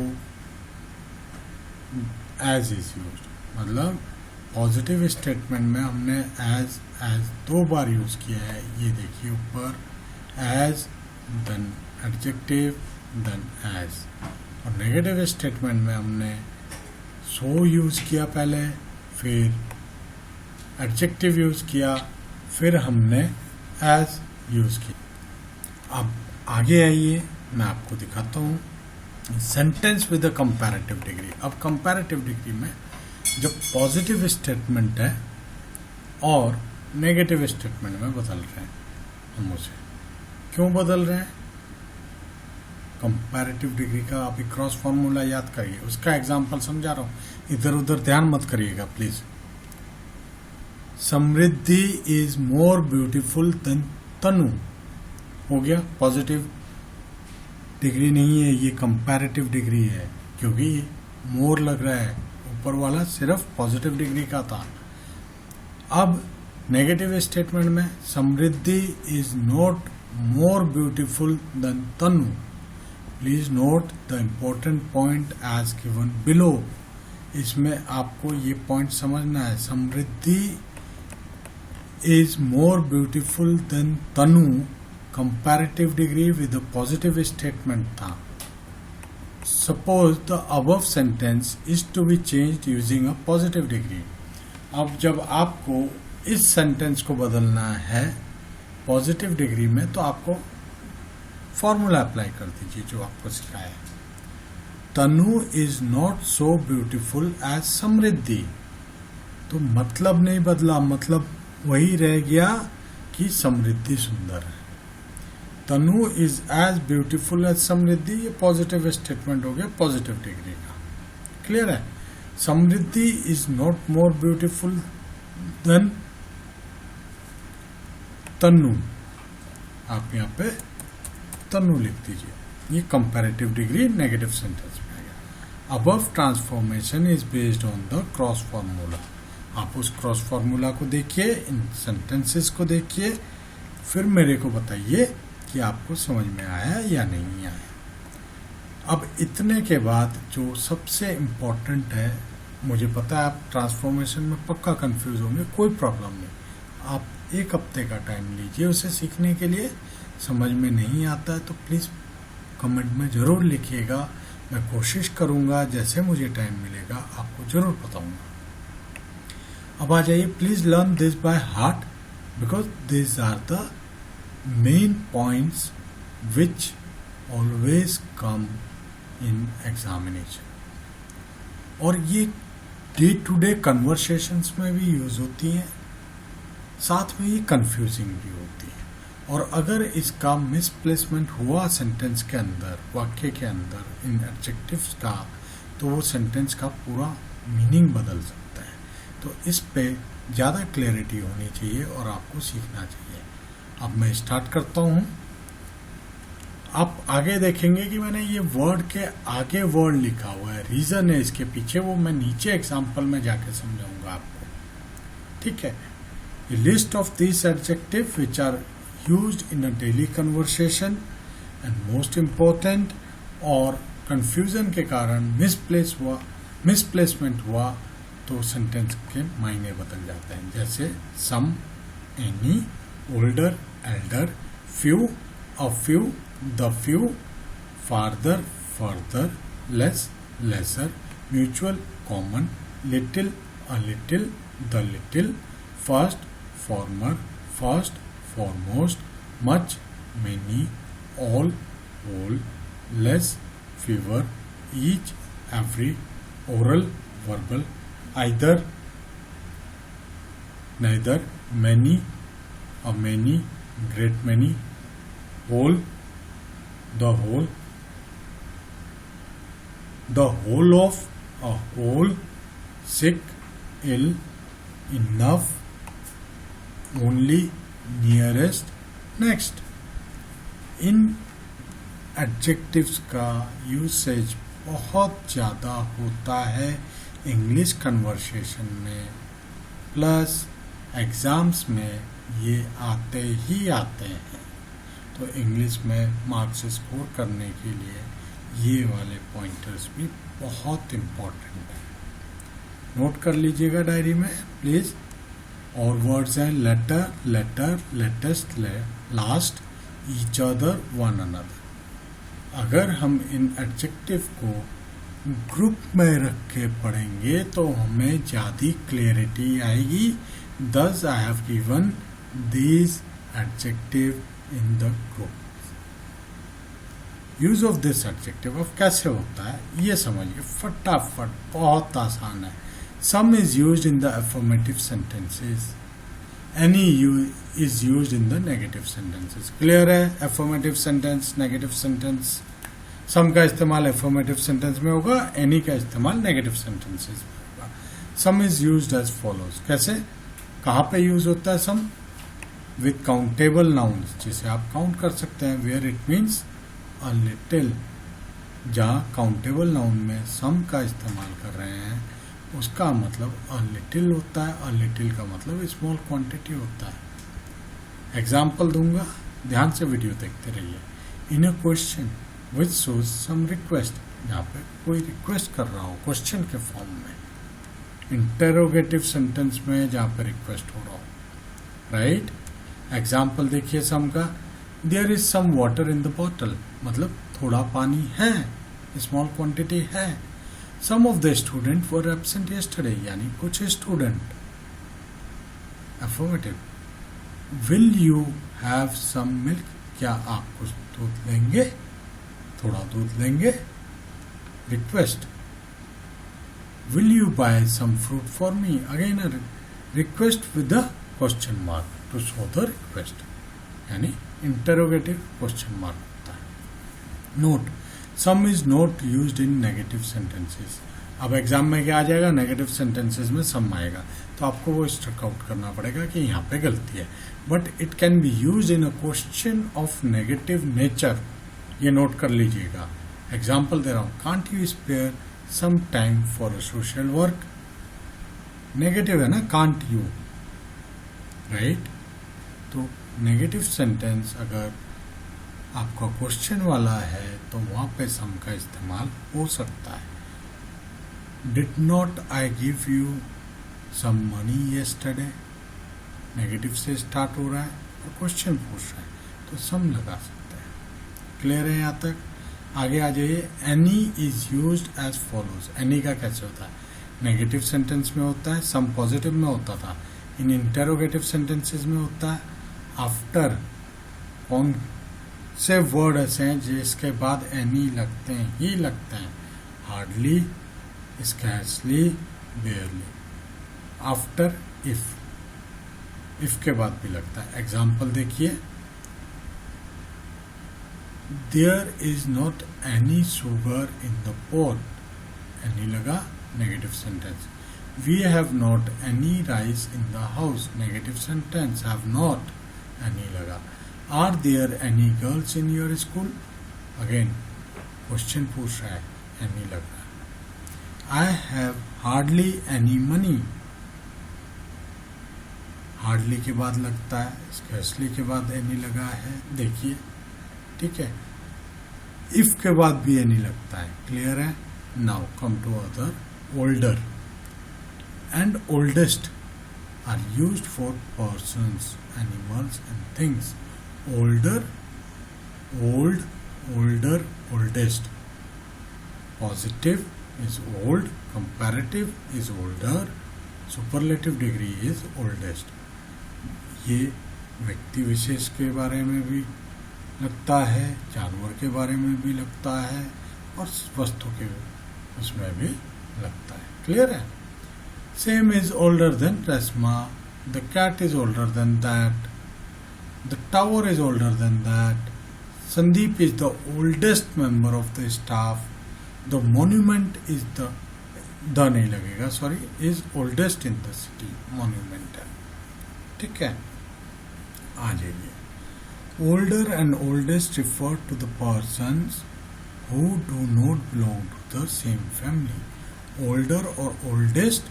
as is used. मतलब पॉजिटिव स्टेटमेंट में हमने as 2 बार use किया है. ये देखिए ऊपर as, then adjective, then as. और नेगेटिव स्टेटमेंट में हमने सो यूज किया पहले, फिर एडजेक्टिव यूज किया, फिर हमने एज यूज किया. अब आगे आइए, मैं आपको दिखाता हूँ sentence with a comparative degree. अब कंपैरेटिव डिग्री में जब पॉजिटिव स्टेटमेंट है और नेगेटिव स्टेटमेंट में बदल रहे हैं हम उसे. क्यों बदल रहे हैं? कंपैरेटिव डिग्री का अभी क्रॉस फार्मूला याद करिए, उसका एग्जांपल समझा रहा हूँ, इधर उधर ध्यान मत करिएगा please. Samriddhi is more beautiful than Tanu. हो गया. पॉजिटिव डिग्री नहीं है, ये कंपैरेटिव डिग्री है, क्योंकि मोर लग रहा है, ऊपर वाला सिर्फ पॉजिटिव डिग्री का था. अब नेगेटिव स्टेटमेंट में Samriddhi is not more beautiful than Tanu. Please note the important point as given below. इसमें आपको ये पॉइंट समझना है. Samriddhi is more beautiful than Tanu comparative degree with a positive statement था. Suppose the above sentence is to be changed using a positive degree. अब जब आपको इस सेंटेंस को बदलना है पॉजिटिव डिग्री में, तो आपको फॉर्मूला अप्लाई कर दीजिए जो आपको सिखाया है. Tanu is not so beautiful as Samriddhi. तो मतलब नहीं बदला, मतलब वही रह गया कि समृद्धि सुंदर है. Tanu is as beautiful as समृद्धि, ये पॉजिटिव स्टेटमेंट हो गया पॉजिटिव डिग्री का. क्लियर है? Samriddhi is not more beautiful than Tanu. आप यहाँ पे तनु लिख दीजिए. ये कंपैरेटिव डिग्री नेगेटिव सेंटेंस में आ गया. Above transformation is based on the cross formula. आप उस क्रॉस फार्मूला को देखिए, इन सेंटेंसेस को देखिए, फिर मेरे को बताइए कि आपको समझ में आया या नहीं आया. अब इतने के बाद जो सबसे इम्पोर्टेंट है, मुझे पता है आप ट्रांसफॉर्मेशन में पक्का कंफ्यूज होंगे, कोई प्रॉब्लम नहीं. आप 1 हफ्ते का टाइम लीजिए उसे सीखने के लिए. समझ में नहीं आता है तो प्लीज़ कमेंट में ज़रूर लिखिएगा. मैं कोशिश करूँगा जैसे मुझे टाइम मिलेगा आपको ज़रूर बताऊँगा. अब आ जाइए, please learn this by heart because this are the main points which always come in examination. और ये डे टू डे कन्वर्सेशंस में भी यूज़ होती हैं, साथ में ये कंफ्यूजिंग भी होती है। और अगर इसका मिसप्लेसमेंट हुआ सेंटेंस के अंदर, वाक्य के अंदर इन एडजेक्टिव्स का, तो वो सेंटेंस का पूरा मीनिंग बदल सकता है। तो इस पे ज़्यादा क्लैरिटी होनी चाहिए और आपको सीखना चाहिए। अब मैं स्टार्ट करता हूँ। आप आगे देखेंगे कि मैंने ये वर्ड के आगे वर्ड लिखा हुआ है, रीज़न है इसके पीछे, वो मैं नीचे एग्जाम्पल में जाके समझाऊंगा आपको। ठीक है। A list of these adjectives which are used in a daily conversation and most important, और confusion के कारण misplacement हुआ तो सेंटेंस के मायने बदल जाते हैं। जैसे some, any, older, elder, few, a few, the few, farther, further, less, lesser, mutual, common, little, a little, the little, first, former, first, foremost, much, many, all, whole, less, fewer, each, every, oral, verbal, either, neither, many, a many, great many, whole, the whole of, a whole, sick, ill, enough, only, nearest, next। In adjectives का usage बहुत ज़्यादा होता है English conversation में, plus exams में ये आते ही आते हैं। तो इंग्लिश में मार्क्स स्कोर करने के लिए ये वाले पॉइंटर्स भी बहुत इम्पोर्टेंट हैं। नोट कर लीजिएगा डायरी में प्लीज़। और वर्ड्स हैं later, letter, latest, last, each other, one another. अगर हम इन एडजेक्टिव को ग्रुप में रख के पढ़ेंगे तो हमें ज़्यादा क्लियरिटी आएगी। दस I have given these adjective in the group. Use of this adjective अब कैसे होता है ये समझिए फटाफट, बहुत आसान है। Some is used in the affirmative sentences. Any is used in the negative sentences. Clear है? Affirmative sentence, negative sentence. Some का इस्तेमाल affirmative sentence में होगा, any का इस्तेमाल negative sentences में होगा। Some is used as follows. कैसे? कहाँ पे use होता है some? With countable nouns, जिसे आप count कर सकते हैं, where it means a little। जहाँ countable noun में some का इस्तेमाल कर रहे हैं उसका मतलब अ लिटिल होता है। अ लिटिल का मतलब स्मॉल क्वांटिटी होता है। एग्जाम्पल दूंगा, ध्यान से वीडियो देखते रहिए। In a question which shows some request, यहाँ पे कोई रिक्वेस्ट कर रहा हो क्वेश्चन के फॉर्म में। इंटेरोगेटिव सेंटेंस में जहाँ पे रिक्वेस्ट हो रहा हो, राइट। एग्जाम्पल देखिए सम का, there is some water in the bottle, मतलब थोड़ा पानी है, स्मॉल क्वांटिटी है। Some of the students were absent yesterday, यानी कुछ student. Affirmative. Will you have some milk? क्या आप कुछ दूध लेंगे, थोड़ा दूध लेंगे। Request. Will you buy some fruit for me? Again a request with a question mark to show the request, यानी interrogative question mark होता है। Note. Some is not used in negative sentences. अब एग्जाम में क्या आ जाएगा, negative sentences में सम आएगा, तो आपको वो स्ट्रक आउट करना पड़ेगा कि यहाँ पे गलती है। But it can be use in a question of negative nature, ये नोट कर लीजिएगा। एग्जाम्पल दे रहा हूँ, can't you spare some time for a social work. Negative है ना, कांट यू, राइट। तो नेगेटिव सेंटेंस अगर आपका क्वेश्चन वाला है तो वहां पे सम का इस्तेमाल हो सकता है। Did not I give you some money yesterday, negative से स्टार्ट हो रहा है और क्वेश्चन पूछ रहा है तो सम लगा सकते हैं। क्लियर है यहाँ तक? आगे आ जाइए। Any is used as follows. Any का कैसे होता है, नेगेटिव सेंटेंस में होता है, सम पॉजिटिव में होता था, इन इंटेरोगेटिव सेंटेंसेस में होता है आफ्टर। कौन से वर्ड ऐसे हैं जिसके बाद एनी लगते हैं ही लगते हैं? Hardly, scarcely, barely. After if, if के बाद भी लगता है। एग्जाम्पल देखिए, there is not any sugar in the pot, any लगा, negative sentence. We have not any rice in the house, negative sentence, have not, any लगा। Are there any girls in your school, again question पूछ रहा है, any लग रहा है। I have hardly any money, hardly के बाद लगता है, स्कैर्सली के बाद एनी लगा है, देखिए, ठीक है। इफ के बाद भी एनी लगता है, क्लियर है। Now come to other, older and oldest are used for persons, animals and things. Older, old, older, oldest. Positive is old, comparative is older, superlative degree is oldest। ये व्यक्ति विशेष के बारे में भी लगता है, जानवर के बारे में भी लगता है, और वस्तु के उसमें भी लगता है, क्लियर है। Sam is older than Reshma, the cat is older than that, the tower is older than that, Sandeep is the oldest member of the staff, the monument is the नहीं लगेगा, sorry, is oldest in the city, monument है, ठीक है। आ जाइए, older and oldest refer to the persons who do not belong to the same family. Older और oldest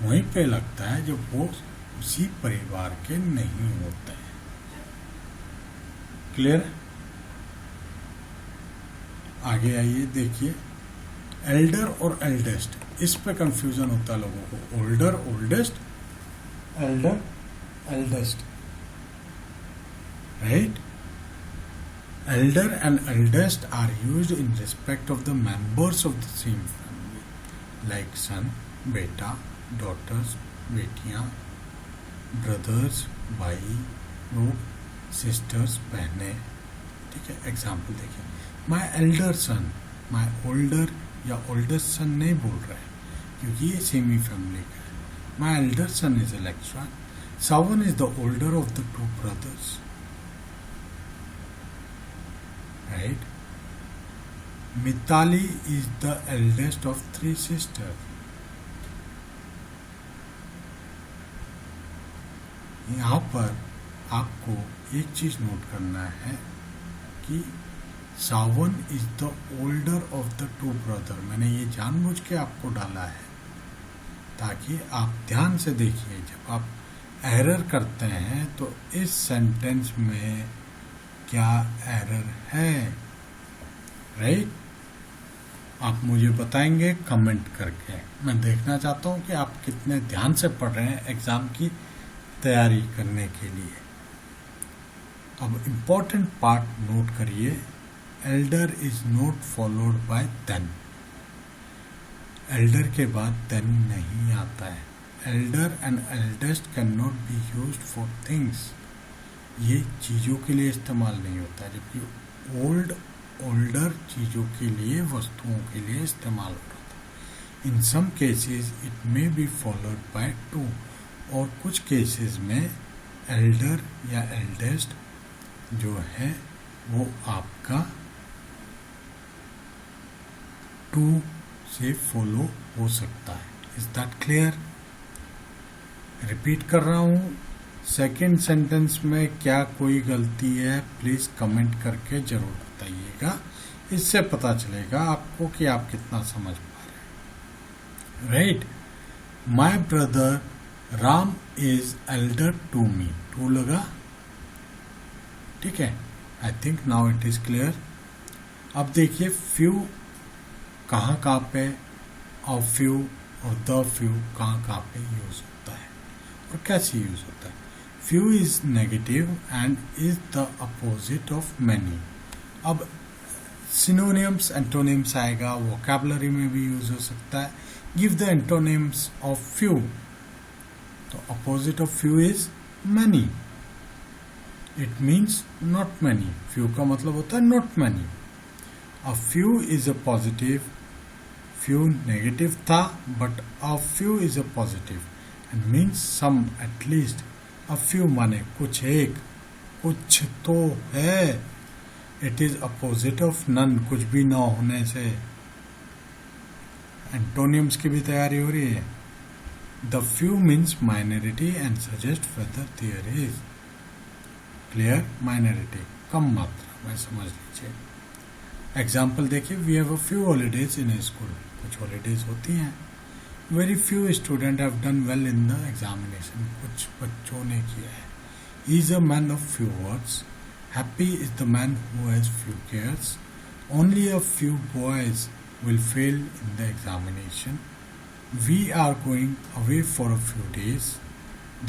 वहीं पे लगता है जब वो उसी परिवार के नहीं होते हैं, क्लियर। आगे आइए, देखिए, एल्डर और एल्डेस्ट, इस पे कंफ्यूजन होता है लोगों को। Older, oldest, elder, eldest, right. Elder and eldest are used in respect of the members of the same family, like son, बेटा, डॉटर्स, बेटियां, ब्रदर्स, भाई लोग, सिस्टर्स, बहनें, ठीक है। एग्जाम्पल देखिए, माई एल्डर सन, माई ओल्डर या ओल्डेस्ट सन नहीं बोल रहे हैं क्योंकि ये सेमी फैमिली का है। My elder son is a lecturer, Sawan is the older of the two brothers, right. Mitali is the eldest of 3 sisters. यहाँ पर आपको एक चीज नोट करना है कि Sawan is the older of the 2 brother. मैंने ये जानबूझ के आपको डाला है ताकि आप ध्यान से देखिए, जब आप एरर करते हैं तो इस सेंटेंस में क्या एरर है, राइट। आप मुझे बताएंगे कमेंट करके, मैं देखना चाहता हूँ कि आप कितने ध्यान से पढ़ रहे हैं एग्जाम की तैयारी करने के लिए। अब इम्पोर्टेंट पार्ट नोट करिए, elder is not followed by then. Elder के बाद देन नहीं आता है। Elder and eldest can not be used for things, ये चीज़ों के लिए इस्तेमाल नहीं होता है, जबकि ओल्ड, ओल्डर चीज़ों के लिए, वस्तुओं के लिए इस्तेमाल होता था। In some cases it may be followed by to, और कुछ केसेस में एल्डर या एल्डेस्ट जो है वो आपका टू से फॉलो हो सकता है। Is that clear? रिपीट कर रहा हूँ, सेकेंड सेंटेंस में क्या कोई गलती है प्लीज कमेंट करके जरूर बताइएगा, इससे पता चलेगा आपको कि आप कितना समझ पा रहे हैं। Right, my brother Ram is elder to me, to लगा, ठीक है। I think now it is clear. अब देखिए फ्यू कहाँ पे और फ्यू और द फ्यू कहाँ पे यूज होता है और कैसे यूज होता है। Few is negative and is the opposite of many. अब सिनोनिम्स एंटोनिम्स आएगा, वोकैबुलरी में भी यूज हो सकता है। Give the antonyms of few, तो opposite of few is many, it means not many. Few का मतलब होता है not many. A few is a positive, few negative था, but a few is a positive and means some at least. a few माने कुछ एक, कुछ तो है. It is opposite of none, कुछ भी ना होने से. एंटोनियम्स की भी तैयारी हो रही है. The few means minority and suggest whether there is. Clear? Minority, कम मात्रा में समझ लीजिए. एग्जाम्पल देखिए. We have a few holidays in a school. कुछ हॉलीडेज होती हैं. Very few student have done well in the examination. कुछ बच्चों ने किया है. He is a man of few words. Happy is the man who has few cares. Only a few boys will fail in the examination. We are going away for a few days.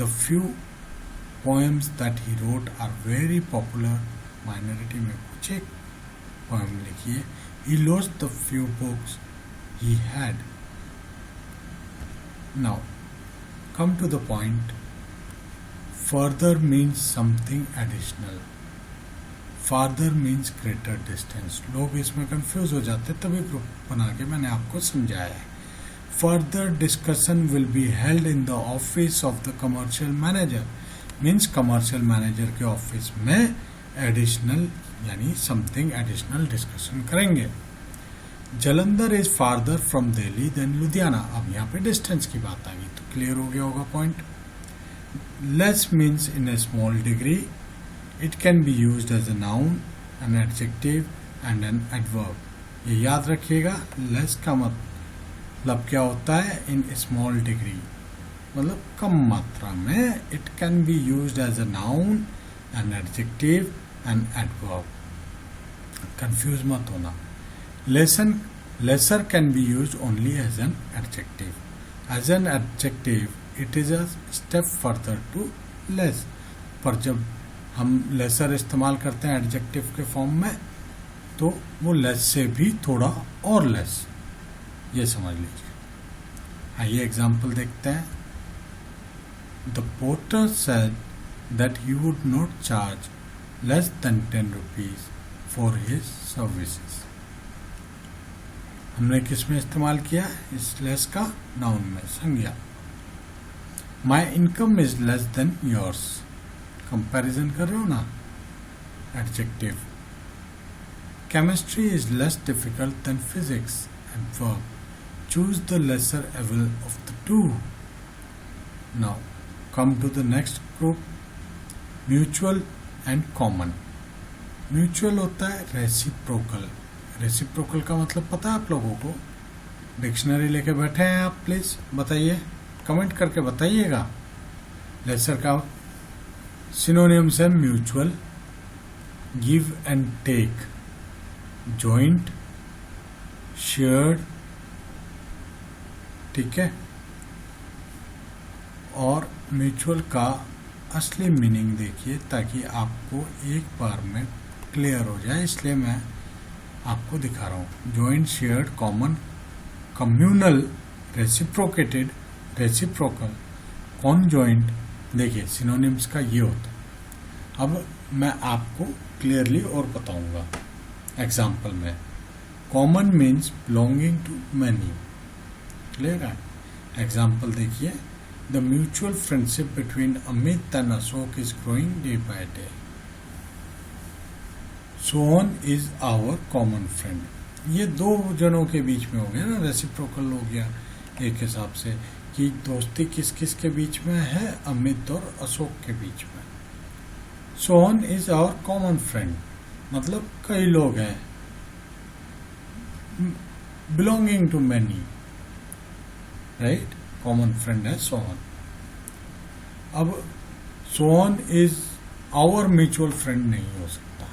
The few poems that he wrote are very popular. Minority में कुछ एक poem लिखिए. He lost the few books he had. Now, come to the point. Further means something additional. Farther means greater distance. लोग इसमें confuse हो जाते, तभी group बना के मैंने आपको समझाया है. Further discussion will be held in the office of the commercial manager. Means commercial manager के ऑफिस में एडिशनल यानी समथिंग एडिशनल डिस्कशन करेंगे. Jalandhar is farther from Delhi than Ludhiana. अब यहाँ पे डिस्टेंस की बात आ गई, तो क्लियर हो गया होगा point. Less means in A small degree. It can be used as a noun, an adjective and an adverb. ये याद रखिएगा. less का मतलब क्या होता है? in small degree, मतलब कम मात्रा में. It can be used as a noun, an adjective and adverb. Confuse मत होना. Lesser can be used only as an adjective. As an adjective, it is a step further to less. पर जब हम laser इस्तेमाल करते हैं adjective के form में, तो वो लेस से भी थोड़ा और लेस, ये समझ लीजिए. आइए एग्जाम्पल देखते हैं. The porter said that he would not charge less than 10 rupees for his services. हमने किस में इस्तेमाल किया? इस लेस का नाउन में, संज्ञा. My income is less than yours. Comparison कर रहे हो ना. Adjective. Chemistry is less difficult than physics. Adverb. Choose the lesser evil of the two. Now come to the next group. Mutual and common. Mutual होता है reciprocal. Reciprocal का मतलब पता है आप लोगों को? डिक्शनरी लेके बैठे हैं आप? प्लीज बताइए, कमेंट करके बताइएगा. लेसर का सिनोनिम्स है mutual, give and take, joint, shared. ठीक है. और म्यूचुअल का असली मीनिंग देखिए, ताकि आपको एक बार में क्लियर हो जाए, इसलिए मैं आपको दिखा रहा हूँ. Joint, shared, common, communal, reciprocated, reciprocal, conjoint. देखिए सिनोनिम्स का ये होता है. अब मैं आपको क्लियरली और बताऊंगा एग्जाम्पल में. Common means belonging to many. Clear है? एग्जाम्पल देखिए. The mutual friendship between Amit and Ashok is growing day by day. Sohan is our common friend. ये दो जनों के बीच में हो गया ना, रेसिप्रोकल हो गया एक हिसाब से, कि दोस्ती किस किस के बीच में है? अमित और अशोक के बीच में. Sohan is our common friend, मतलब कई लोग हैं. Belonging to many, right? Common friend है सोहन. अब Sohan is our mutual friend नहीं हो सकता,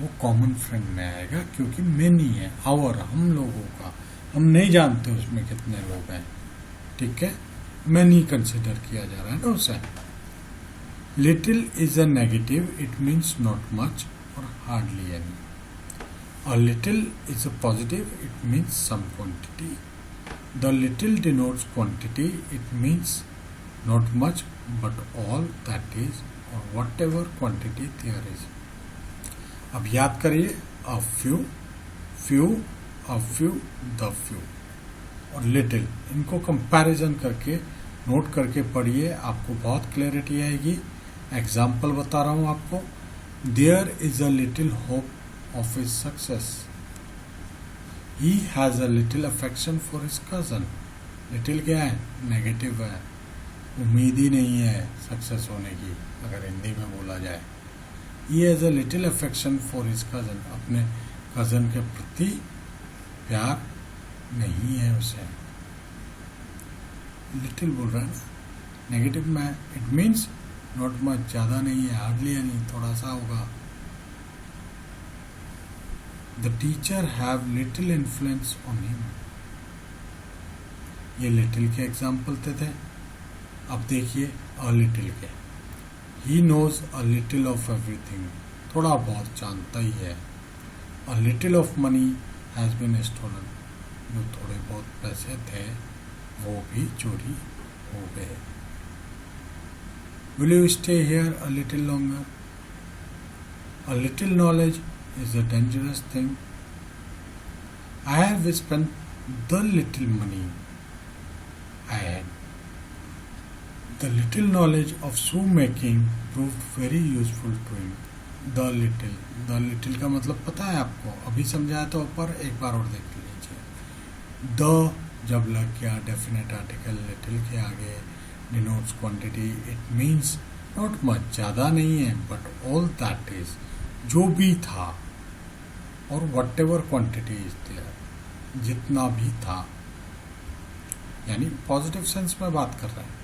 वो कॉमन फ्रेंड में आएगा, क्योंकि मैनी है. आवर हम लोगों का, हम नहीं जानते उसमें कितने लोग हैं. ठीक है, मैनी कंसिडर किया जा रहा है ना उसे. Little is a negative, it means not much or hardly any. A little is a positive, it means some quantity. The little denotes quantity, it means not much but all that is or whatever quantity there is. अब याद करिए, a few few, a few, the few और little, इनको comparison करके note करके पढ़िए, आपको बहुत क्लैरिटी आएगी। एग्जाम्पल बता रहा हूं आपको। There is a little hope of his success, he has a little affection for his cousin. Little क्या है? नेगेटिव है, उम्मीद ही नहीं है सक्सेस होने की, अगर हिंदी में बोला जाए। ही has a little affection for his cousin, अपने कजन के प्रति प्यार नहीं है उसे। लिटिल बोल रहा है ना, नेगेटिव में, इट मीन्स नॉट मच, ज्यादा नहीं है, हार्डली नहीं, थोड़ा सा होगा। The teacher have little influence on him, ये लिटिल के एग्जाम्पल थे। अब देखिए अ लिटिल के, he knows a little of everything, थोड़ा बहुत जानता ही है। A little of money has been stolen, जो थोड़े बहुत पैसे थे वो भी चोरी हो गए। Will you stay here a little longer, a little knowledge is a dangerous thing. I have spent the little money I had. The little knowledge of shoemaking proved very useful to him. The little का मतलब पता है आपको, अभी समझाया तो ऊपर, एक बार और देख लीजिए। The जब लग गया डेफिनेट आर्टिकल लिटिल के आगे, denotes quantity. It means not much, ज़्यादा नहीं है, but all that is, जो भी था, और whatever quantity is there, जितना भी था, यानी पॉजिटिव सेंस में बात कर रहे हैं।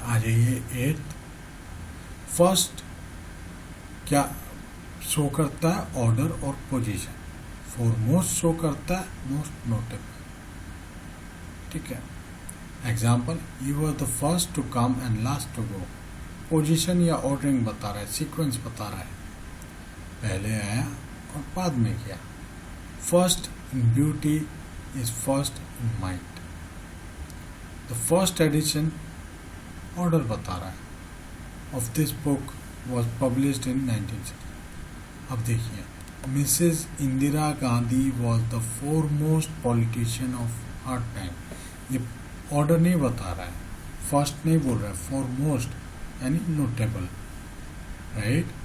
आ जाइए एट्थ। फर्स्ट क्या शो करता है? ऑर्डर और पोजीशन। फॉरमोस्ट शो करता है मोस्ट नोटेबल, ठीक है। Example, you were the first to come and last to go. Position या ऑर्डरिंग बता रहा है, सीक्वेंस बता रहा है, पहले आया और बाद में किया। First in beauty is first in mind. The first edition order बता रहा है of this book was published in 1960। अब देखिए, Mrs Indira Gandhi was the foremost politician of her time. ये ऑर्डर नहीं बता रहा है, फर्स्ट नहीं बोल रहा है, फोरमोस्ट यानी नोटेबल, राइट।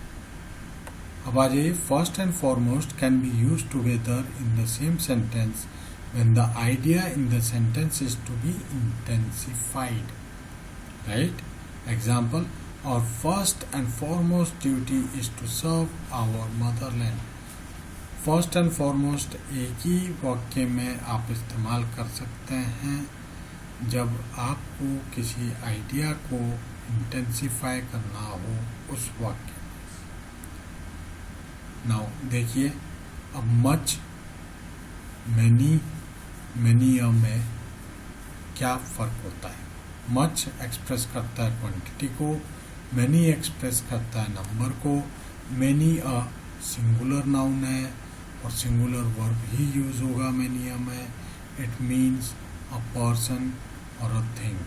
अब आ जाइए, first and foremost can be use together in the same sentence when the idea in the sentence is to be intensified, right. Example, our first and foremost duty is to serve our motherland. First and foremost एक ही वाक्य में आप इस्तेमाल कर सकते हैं जब आपको किसी आइडिया को इंटेंसिफाई करना हो उस वाक्य। नाउ देखिए, अब मच, मैनी, मैनिया में क्या फर्क होता है? मच एक्सप्रेस करता है क्वांटिटी को, मैनी एक्सप्रेस करता है नंबर को। मैनी अ सिंगुलर नाउन है और सिंगुलर वर्ब ही यूज होगा मैनिया में। इट मीन्स अ पर्सन और अ थिंग,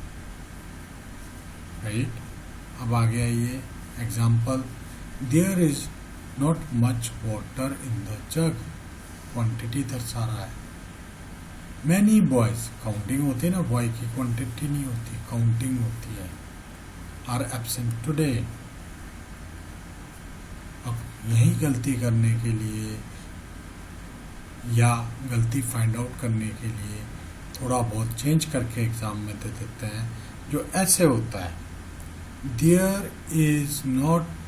राइट। अब आगे आइए, example, there is not much water in the jug, quantity दर्शा रहा है। मैनी बॉयज, काउंटिंग होती है ना, बॉय की क्वांटिटी नहीं होती, काउंटिंग होती है। Are absent today. अब यही गलती करने के लिए या गलती फाइंड आउट करने के लिए थोड़ा बहुत चेंज करके एग्जाम में दे देते हैं, जो ऐसे होता है, there is not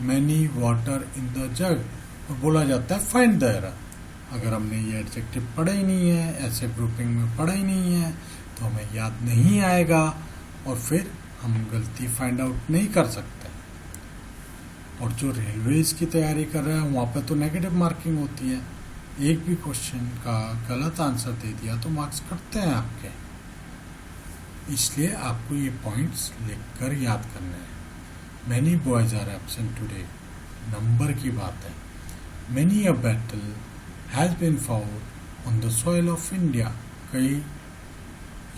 many water in the jug, और बोला जाता है फाइंड द एरर। अगर हमने ये एडजेक्टिव पढ़ा ही नहीं है, ऐसे ग्रुपिंग में पढ़ा ही नहीं है, तो हमें याद नहीं आएगा और फिर हम गलती फाइंड आउट नहीं कर सकते। और जो रेलवेज की तैयारी कर रहे हैं वहाँ पे तो नेगेटिव मार्किंग होती है, एक भी क्वेश्चन का गलत आंसर दे दिया तो मार्क्स कटते हैं आपके। इसलिए आपको ये पॉइंट्स लिखकर याद करने हैं। Many boys are absent today, number की बात है। Many a battle has been fought on the soil of India, कई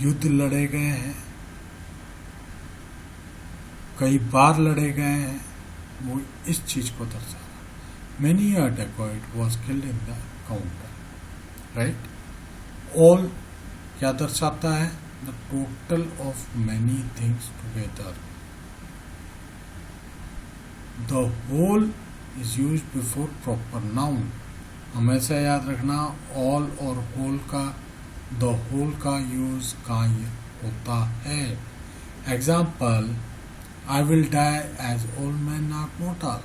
युद्ध लड़े गए हैं, कई बार लड़े गए हैं, वो इस चीज को दर्शा रहा। Many a dacoit was killed in the counter, right. All क्या दर्शाता है? The total of many things together. The whole is use before proper noun. हमेशा याद रखना ऑल और होल का, द होल का यूज का होता है। Example, I will die as all men are mortal.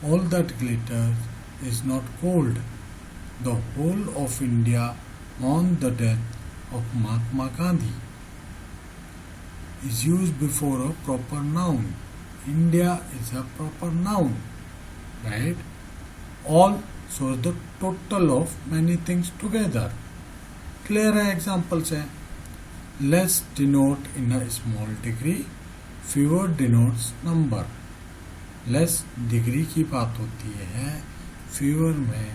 All that glitters is not gold. The whole of India mourned the death of Mahatma Gandhi is used before a proper noun. India is a proper noun, right? All shows the total of many things together. Clear है examples है. Less denote in a small degree. Fewer denotes number. Less degree की बात होती है, fewer में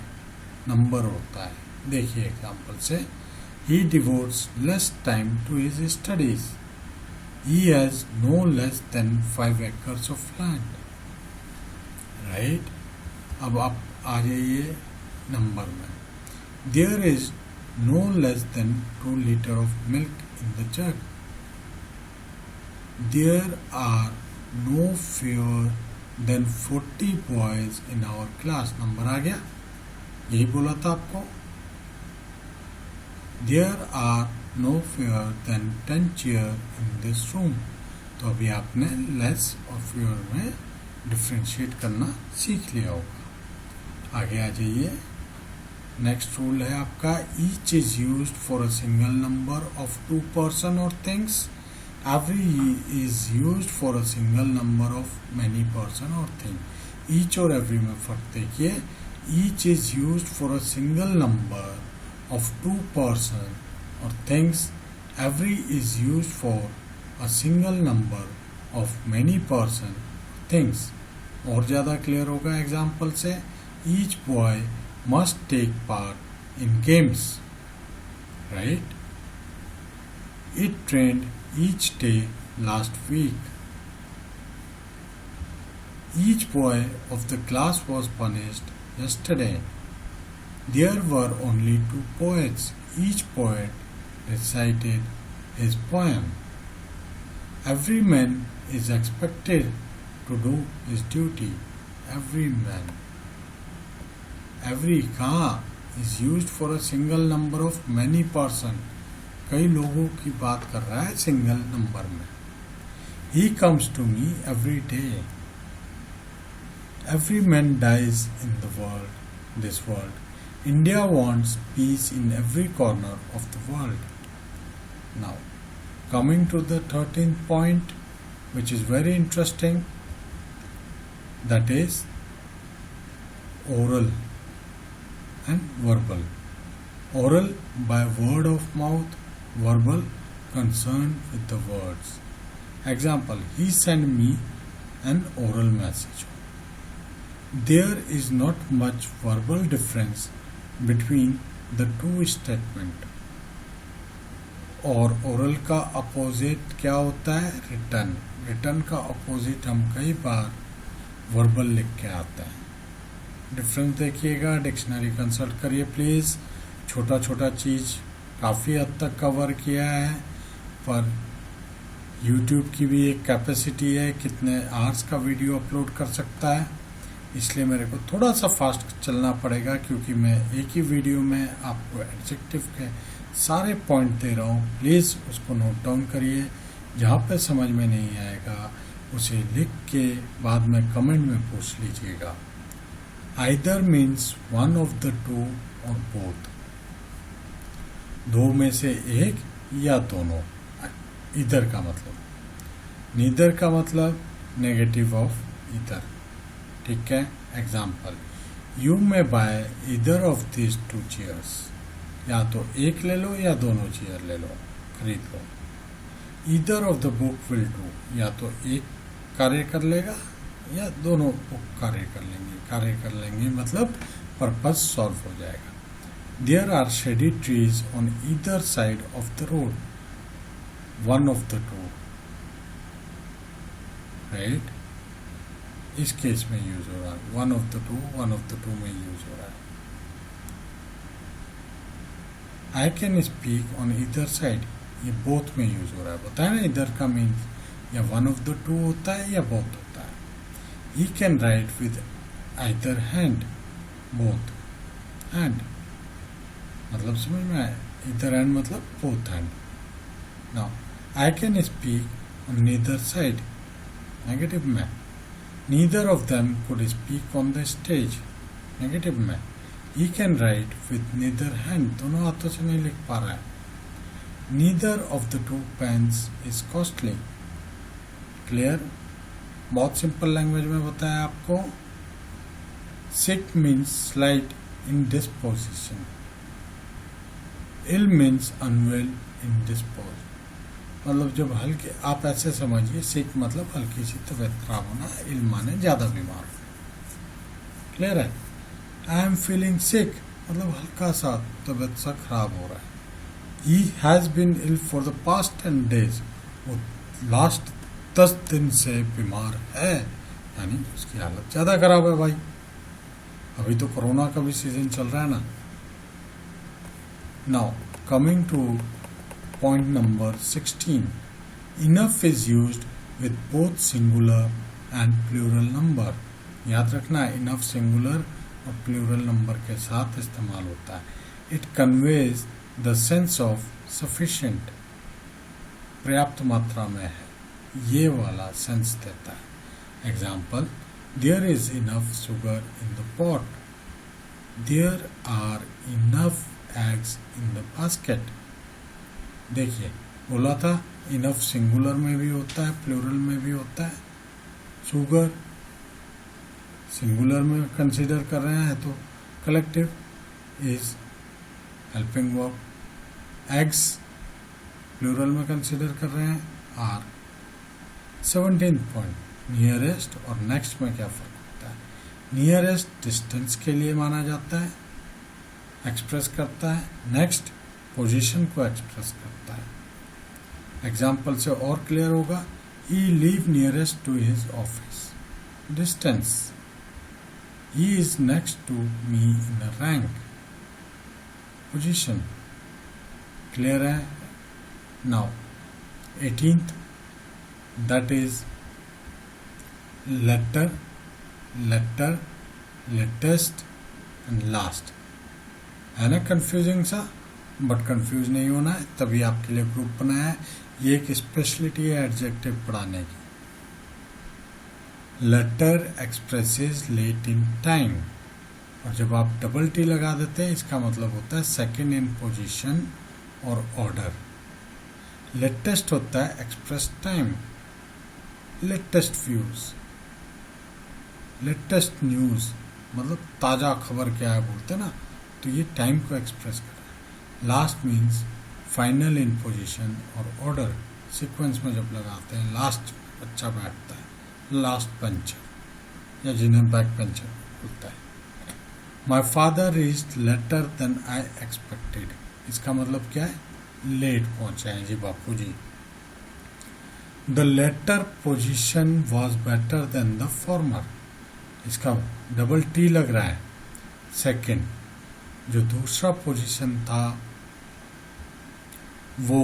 number होता है। देखिए एग्जाम्पल से, he devotes less time to his studies. He has no less than 5 acres of land. Right? अब आप आ जाइए नंबर में। There is no less than 2 liters of milk in the jug. There are no fewer than 40 boys in our class. Number आ गया, यही बोला था आपको। There are no fewer than 10 chairs in this room. तो अभी आपने less और fewer में डिफ्रेंशिएट करना सीख लिया होगा। आगे आ जाइए। नेक्स्ट रूल है आपका, each is used for a single number of 2 person or things. Every is used for a single number of many person or thing. Each और every में फर्क देखिए। Each is used for a single number of 2 person or things. Every is used for a single number of many person things. और ज़्यादा clear होगा example से। Each boy must take part in games, right? It rained each day last week. Each boy of the class was punished yesterday. There were only 2 poets. Each poet recited his poem. Every man is expected to do his duty. Every man. Every कहाँ is used for a single number of many person. कई लोगों की बात कर रहा है single number में। He comes to me every day. Every man dies in the world, this world. India wants peace in every corner of the world. Now, coming to the 13th point, which is very interesting, that is oral and verbal. Oral by word of mouth, verbal concerned with the words. Example, he sent me an oral message. There is not much verbal difference between the two statement. और oral का opposite क्या होता है? written. written का opposite हम कई बार verbal लिख के आते हैं। डिफरेंस देखिएगा, डिक्शनरी कंसल्ट करिए प्लीज़। छोटा छोटा चीज़ काफ़ी हद तक कवर किया है, पर YouTube की भी एक कैपेसिटी है कितने आवर्स का वीडियो अपलोड कर सकता है, इसलिए मेरे को थोड़ा सा फास्ट चलना पड़ेगा क्योंकि मैं एक ही वीडियो में आपको एडजेक्टिव के सारे पॉइंट दे रहा हूँ। प्लीज़ उसको नोट डाउन करिए, जहाँ पे समझ में नहीं आएगा उसे लिख के बाद में कमेंट में पूछ लीजिएगा। Either means one of the to और बोथ, दो में से एक या दोनों। इधर का मतलब, नीदर का मतलब नेगेटिव ऑफ इधर, ठीक है। एग्जाम्पल, यू मे बाय इधर ऑफ दिस 2 चेयर्स, या तो एक ले लो या दोनों चेयर ले लो, खरीद लो। Either of the book will do, या तो एक कार्य कर लेगा या दोनों बुक कार्य कर लेंगे। कार्य कर लेंगे मतलब पर्पज सॉल्व हो जाएगा। There are shady trees on either side of the road, one of the two, right. इस केस में यूज हो रहा है one of the two, one of the two में यूज हो रहा है। I can speak on either side, ये बोथ में यूज हो रहा है। बताया ना इधर का मीन्स या वन ऑफ द टू होता है या बोथ होता है। He can write with either hand, both hand मतलब समझ में आया, इधर हैंड मतलब both hand. Now I can speak on neither side, negative में neither of them could speak on the stage, negative में he can write with neither hand, दोनों हाथों से नहीं लिख पा रहा है। Neither of the two pens is costly, clear, बहुत सिंपल लैंग्वेज में बताया आपको। सिक मीन्स स्लाइट इन डिस्पोजिशन, इल मीन्स अनवेल इन डिस्पोज, मतलब जब हल्के, आप ऐसे समझिए सिक मतलब हल्की सी तबीयत खराब होना, इल माने ज्यादा बीमार होना, क्लियर है। आई एम फीलिंग सिक मतलब हल्का सा तबीयत सा खराब हो रहा है। He has been ill for the past 10 days, वो लास्ट 10 दिन से बीमार है, यानी उसकी हालत ज्यादा खराब है भाई। अभी तो कोरोना का भी सीजन चल रहा है ना। Now coming to point number 16, enough is used with both singular and plural number. याद रखना इनफ सिंगुलर और प्लूरल नंबर के साथ इस्तेमाल होता है। It conveys the sense of sufficient, पर्याप्त मात्रा में है, ये वाला सेंस देता है। Example, there is enough sugar in the pot, there are enough eggs in the basket. देखिए बोला था इनफ सिंगुलर में भी होता है, प्लूरल में भी होता है। शुगर सिंगुलर में कंसीडर कर रहे हैं तो collective is helping verb. Eggs plural में कंसीडर कर रहे हैं आर। 17th पॉइंट, नियरेस्ट और नेक्स्ट में क्या फर्क होता है। नियरेस्ट डिस्टेंस के लिए माना जाता है, एक्सप्रेस करता है। नेक्स्ट पोजीशन को एक्सप्रेस करता है। एग्जाम्पल से और क्लियर होगा, he live nearest to his office, distance. He is next to me in a rank, position, clear है। Now 18th, that is later, letter, latest and last. है ना confusing सा, बट कंफ्यूज नहीं होना है, तभी आपके लिए ग्रुप बनाया है। ये एक स्पेशलिटी है एडजेक्टिव पढ़ाने की। Later expresses late in time, और जब आप डबल टी लगा देते हैं इसका मतलब होता है सेकंड इन पोजीशन और ऑर्डर। लेटेस्ट होता है express time, latest views, latest news मतलब ताजा खबर क्या है बोलते हैं ना, तो ये टाइम को एक्सप्रेस कर रहा है। Last means final in position और ऑर्डर, सीक्वेंस में जब लगाते हैं लास्ट बच्चा बैठता है, लास्ट पंचर, या जिन्हें बैक पंचर बोलता है। My father reached later than I expected, इसका मतलब क्या है, लेट पहुंचे हैं जी बापू जी। The latter position was better than the former, इसका डबल टी लग रहा है। सेकंड, जो दूसरा पोजीशन था वो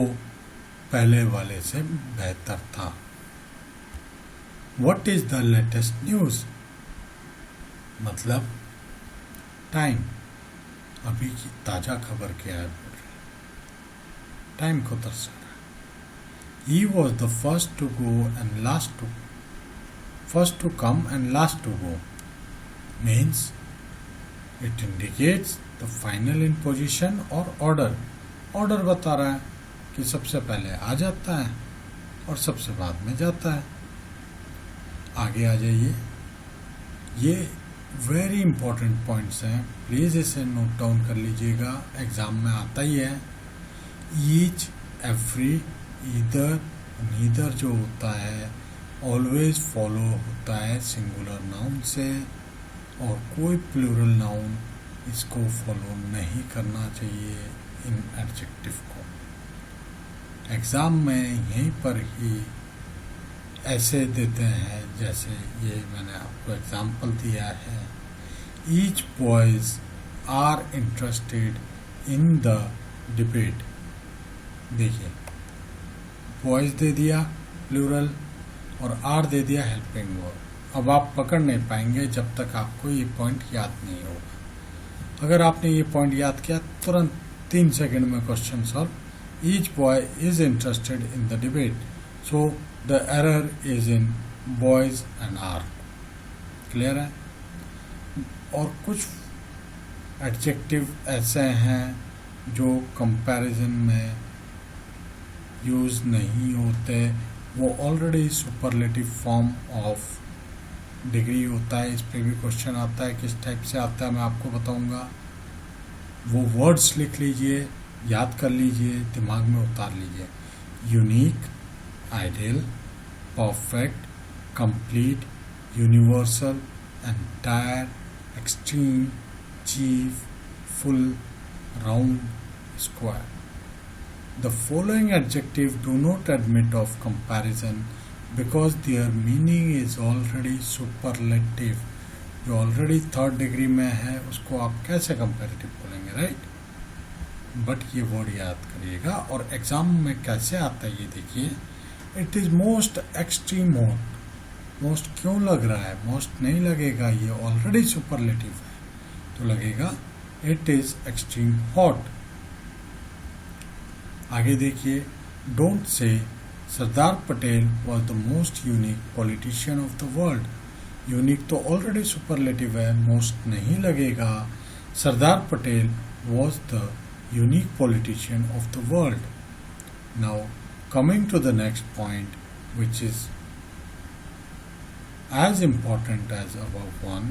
पहले वाले से बेहतर था। What is the latest news, मतलब टाइम, अभी की ताजा खबर क्या है बोल रहे, टाइम को दर्शा रहा है। He was the first to go and last to, first to come and last to go, means it indicates the final in position और ऑर्डर। ऑर्डर बता रहा है कि सबसे पहले आ जाता है और सबसे बाद में जाता है। आगे आ जाइए, ये वेरी इंपॉर्टेंट पॉइंट्स हैं, प्लीज इसे नोट डाउन कर लीजिएगा, एग्जाम में आता ही है। ईच, एवरी, ईदर, नीदर जो होता है ऑलवेज फॉलो होता है सिंगुलर नाउन से, और कोई प्लूरल नाउन इसको फॉलो नहीं करना चाहिए इन एडजेक्टिव को। एग्जाम में यहीं पर ही ऐसे देते हैं जैसे ये मैंने आपको एग्जाम्पल दिया है। Each boys are interested in the debate. देखिए वॉइस दे दिया प्लूरल और आर दे दिया हेल्पिंग वर्ब। अब आप पकड़ नहीं पाएंगे जब तक आपको ये पॉइंट याद नहीं होगा। अगर आपने ये पॉइंट याद किया तुरंत 3 सेकंड में question solve. Each boy is interested in the debate, so the error is in boys and are. Clear है? और कुछ एडजेक्टिव ऐसे हैं जो कंपैरिजन में यूज नहीं होते, वो already superlative form of degree होता है। इस पे भी क्वेश्चन आता है, किस टाइप से आता है मैं आपको बताऊंगा। वो वर्ड्स लिख लीजिए, याद कर लीजिए, दिमाग में उतार लीजिए। Unique, ideal, perfect, complete, universal, entire, extreme, chief, full, round, square. The following adjectives do not admit of comparison because their meaning is already superlative. जो ऑलरेडी थर्ड डिग्री में है उसको आप कैसे कंपैरेटिव बोलेंगे, राइट? बट ये word याद करिएगा। और एग्जाम में कैसे आता है ये देखिए। It is most extreme hot. Most क्यों लग रहा है? मोस्ट नहीं लगेगा, ये ऑलरेडी सुपरलेटिव है तो लगेगा इट इज एक्सट्रीम हॉट। आगे देखिए, don't say Sardar Patel was the most unique politician of the world. Unique तो ऑलरेडी सुपरलेटिव है, मोस्ट नहीं लगेगा। Sardar Patel was the unique politician of the world. Now coming to the next point which is as important as above one,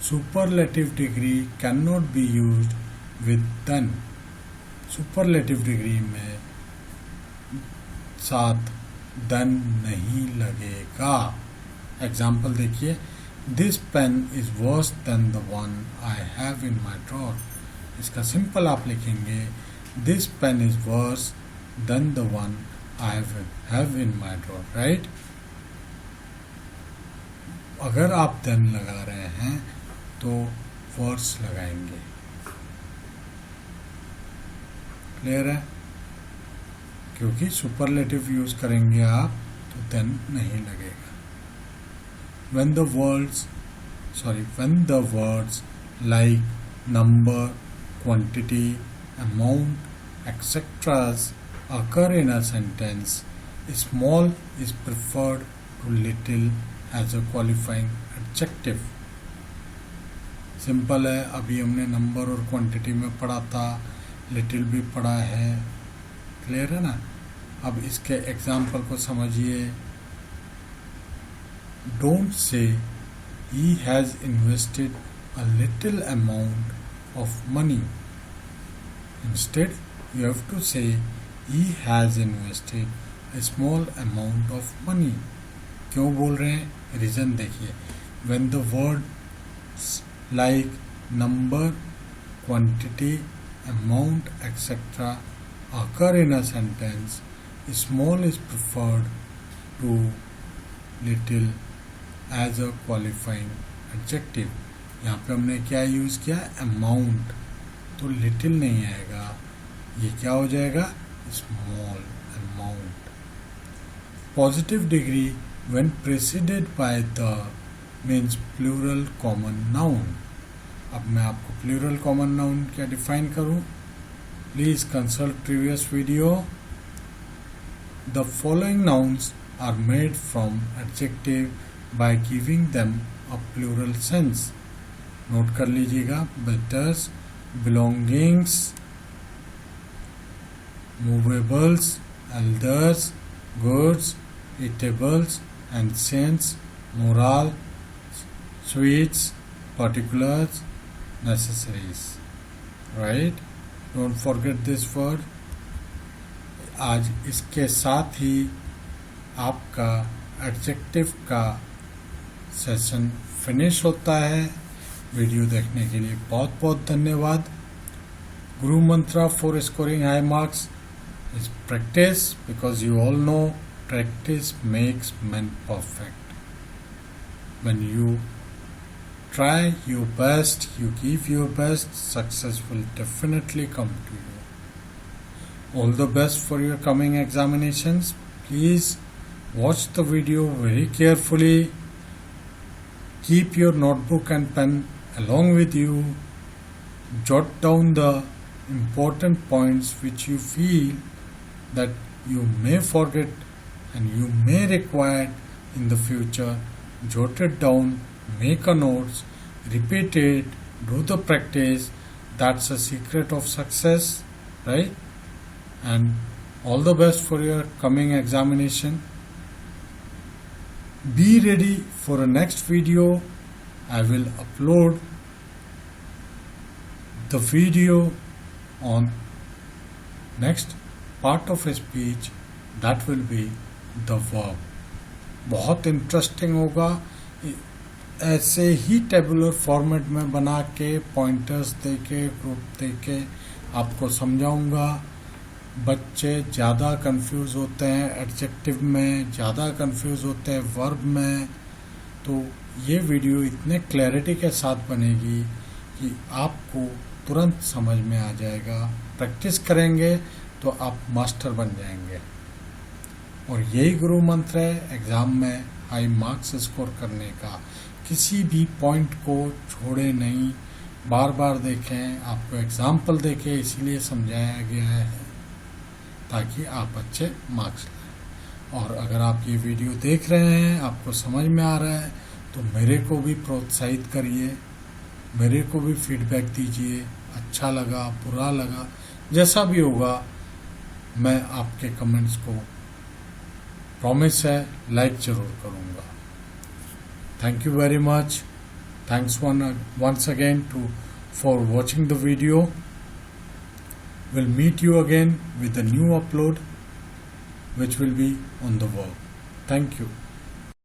superlative degree cannot be used with than. Superlative degree में साथ than नहीं लगेगा। Example देखिए, this pen is worse than the one I have in my drawer. इसका simple आप लिखेंगे, this pen is worse than the one I have in my drawer, right? अगर आप देन लगा रहे हैं तो वर्स लगाएंगे। क्लियर है? क्योंकि सुपरलेटिव यूज करेंगे आप तो देन नहीं लगेगा। when the words like number, quantity, amount, etc. occur in a sentence, small is preferred to little as a qualifying adjective. Simple है, अभी हमने नंबर और क्वांटिटी में पढ़ा था, लिटिल भी पढ़ा है। क्लियर है ना? अब इसके एग्जाम्पल को समझिए। Don't say he has invested a little amount of money. Instead you have to say he has invested a small amount of money. क्यों बोल रहे हैं? रीजन देखिए। when the words like number, quantity, amount, etc. occur in a sentence, small is preferred to little as a qualifying adjective. यहाँ पे हमने क्या use किया? अमाउंट, तो लिटिल नहीं आएगा, ये क्या हो जाएगा? Small amount. Positive degree when preceded by the means plural common noun. अब मैं आपको plural common noun क्या डिफाइन करूं? Please consult previous video. The following nouns are made from adjective by giving them a plural sense. Note कर लीजिएगा। betters, belongings, movables, elders, goods, eatables, ancients, moral, sweets, particulars, necessaries. Right? Don't forget this word. आज इसके साथ ही आपका adjective का session finish होता है। Video देखने के लिए बहुत बहुत धन्यवाद। Guru mantra for scoring high marks is practice, because you all know practice makes men perfect. When you try your best, you give your best, success will definitely come to you. All the best for your coming examinations. Please watch the video very carefully. Keep your notebook and pen along with you. Jot down the important points which you feel that you may forget and you may require in the future. Jot it down, make a notes, repeat it, do the practice. That's the secret of success, right? And all the best for your coming examination. Be ready for a next video. I will upload the video on next part of a speech, that will be the verb. बहुत interesting होगा. ऐसे ही tabular format में बना के pointers दे के group दे के आपको समझाऊंगा. बच्चे ज़्यादा कंफ्यूज होते हैं एडजेक्टिव में, ज़्यादा कंफ्यूज होते हैं वर्ब में. तो ये वीडियो इतने क्लैरिटी के साथ बनेगी कि आपको तुरंत समझ में आ जाएगा. प्रैक्टिस करेंगे तो आप मास्टर बन जाएंगे. और यही गुरु मंत्र है एग्ज़ाम में हाई मार्क्स स्कोर करने का. किसी भी पॉइंट को छोड़े नहीं, बार बार देखें. आपको एग्जाम्पल देके इसीलिए समझाया गया है ताकि आप अच्छे मार्क्स लाएं. और अगर आप ये वीडियो देख रहे हैं, आपको समझ में आ रहा है, तो मेरे को भी प्रोत्साहित करिए, मेरे को भी फीडबैक दीजिए. अच्छा लगा, बुरा लगा, जैसा भी होगा मैं आपके कमेंट्स को प्रॉमिस है लाइक जरूर करूँगा. Thank you very much. Thanks once again for watching the video. We'll meet you again with a new upload which will be on the verb. Thank you.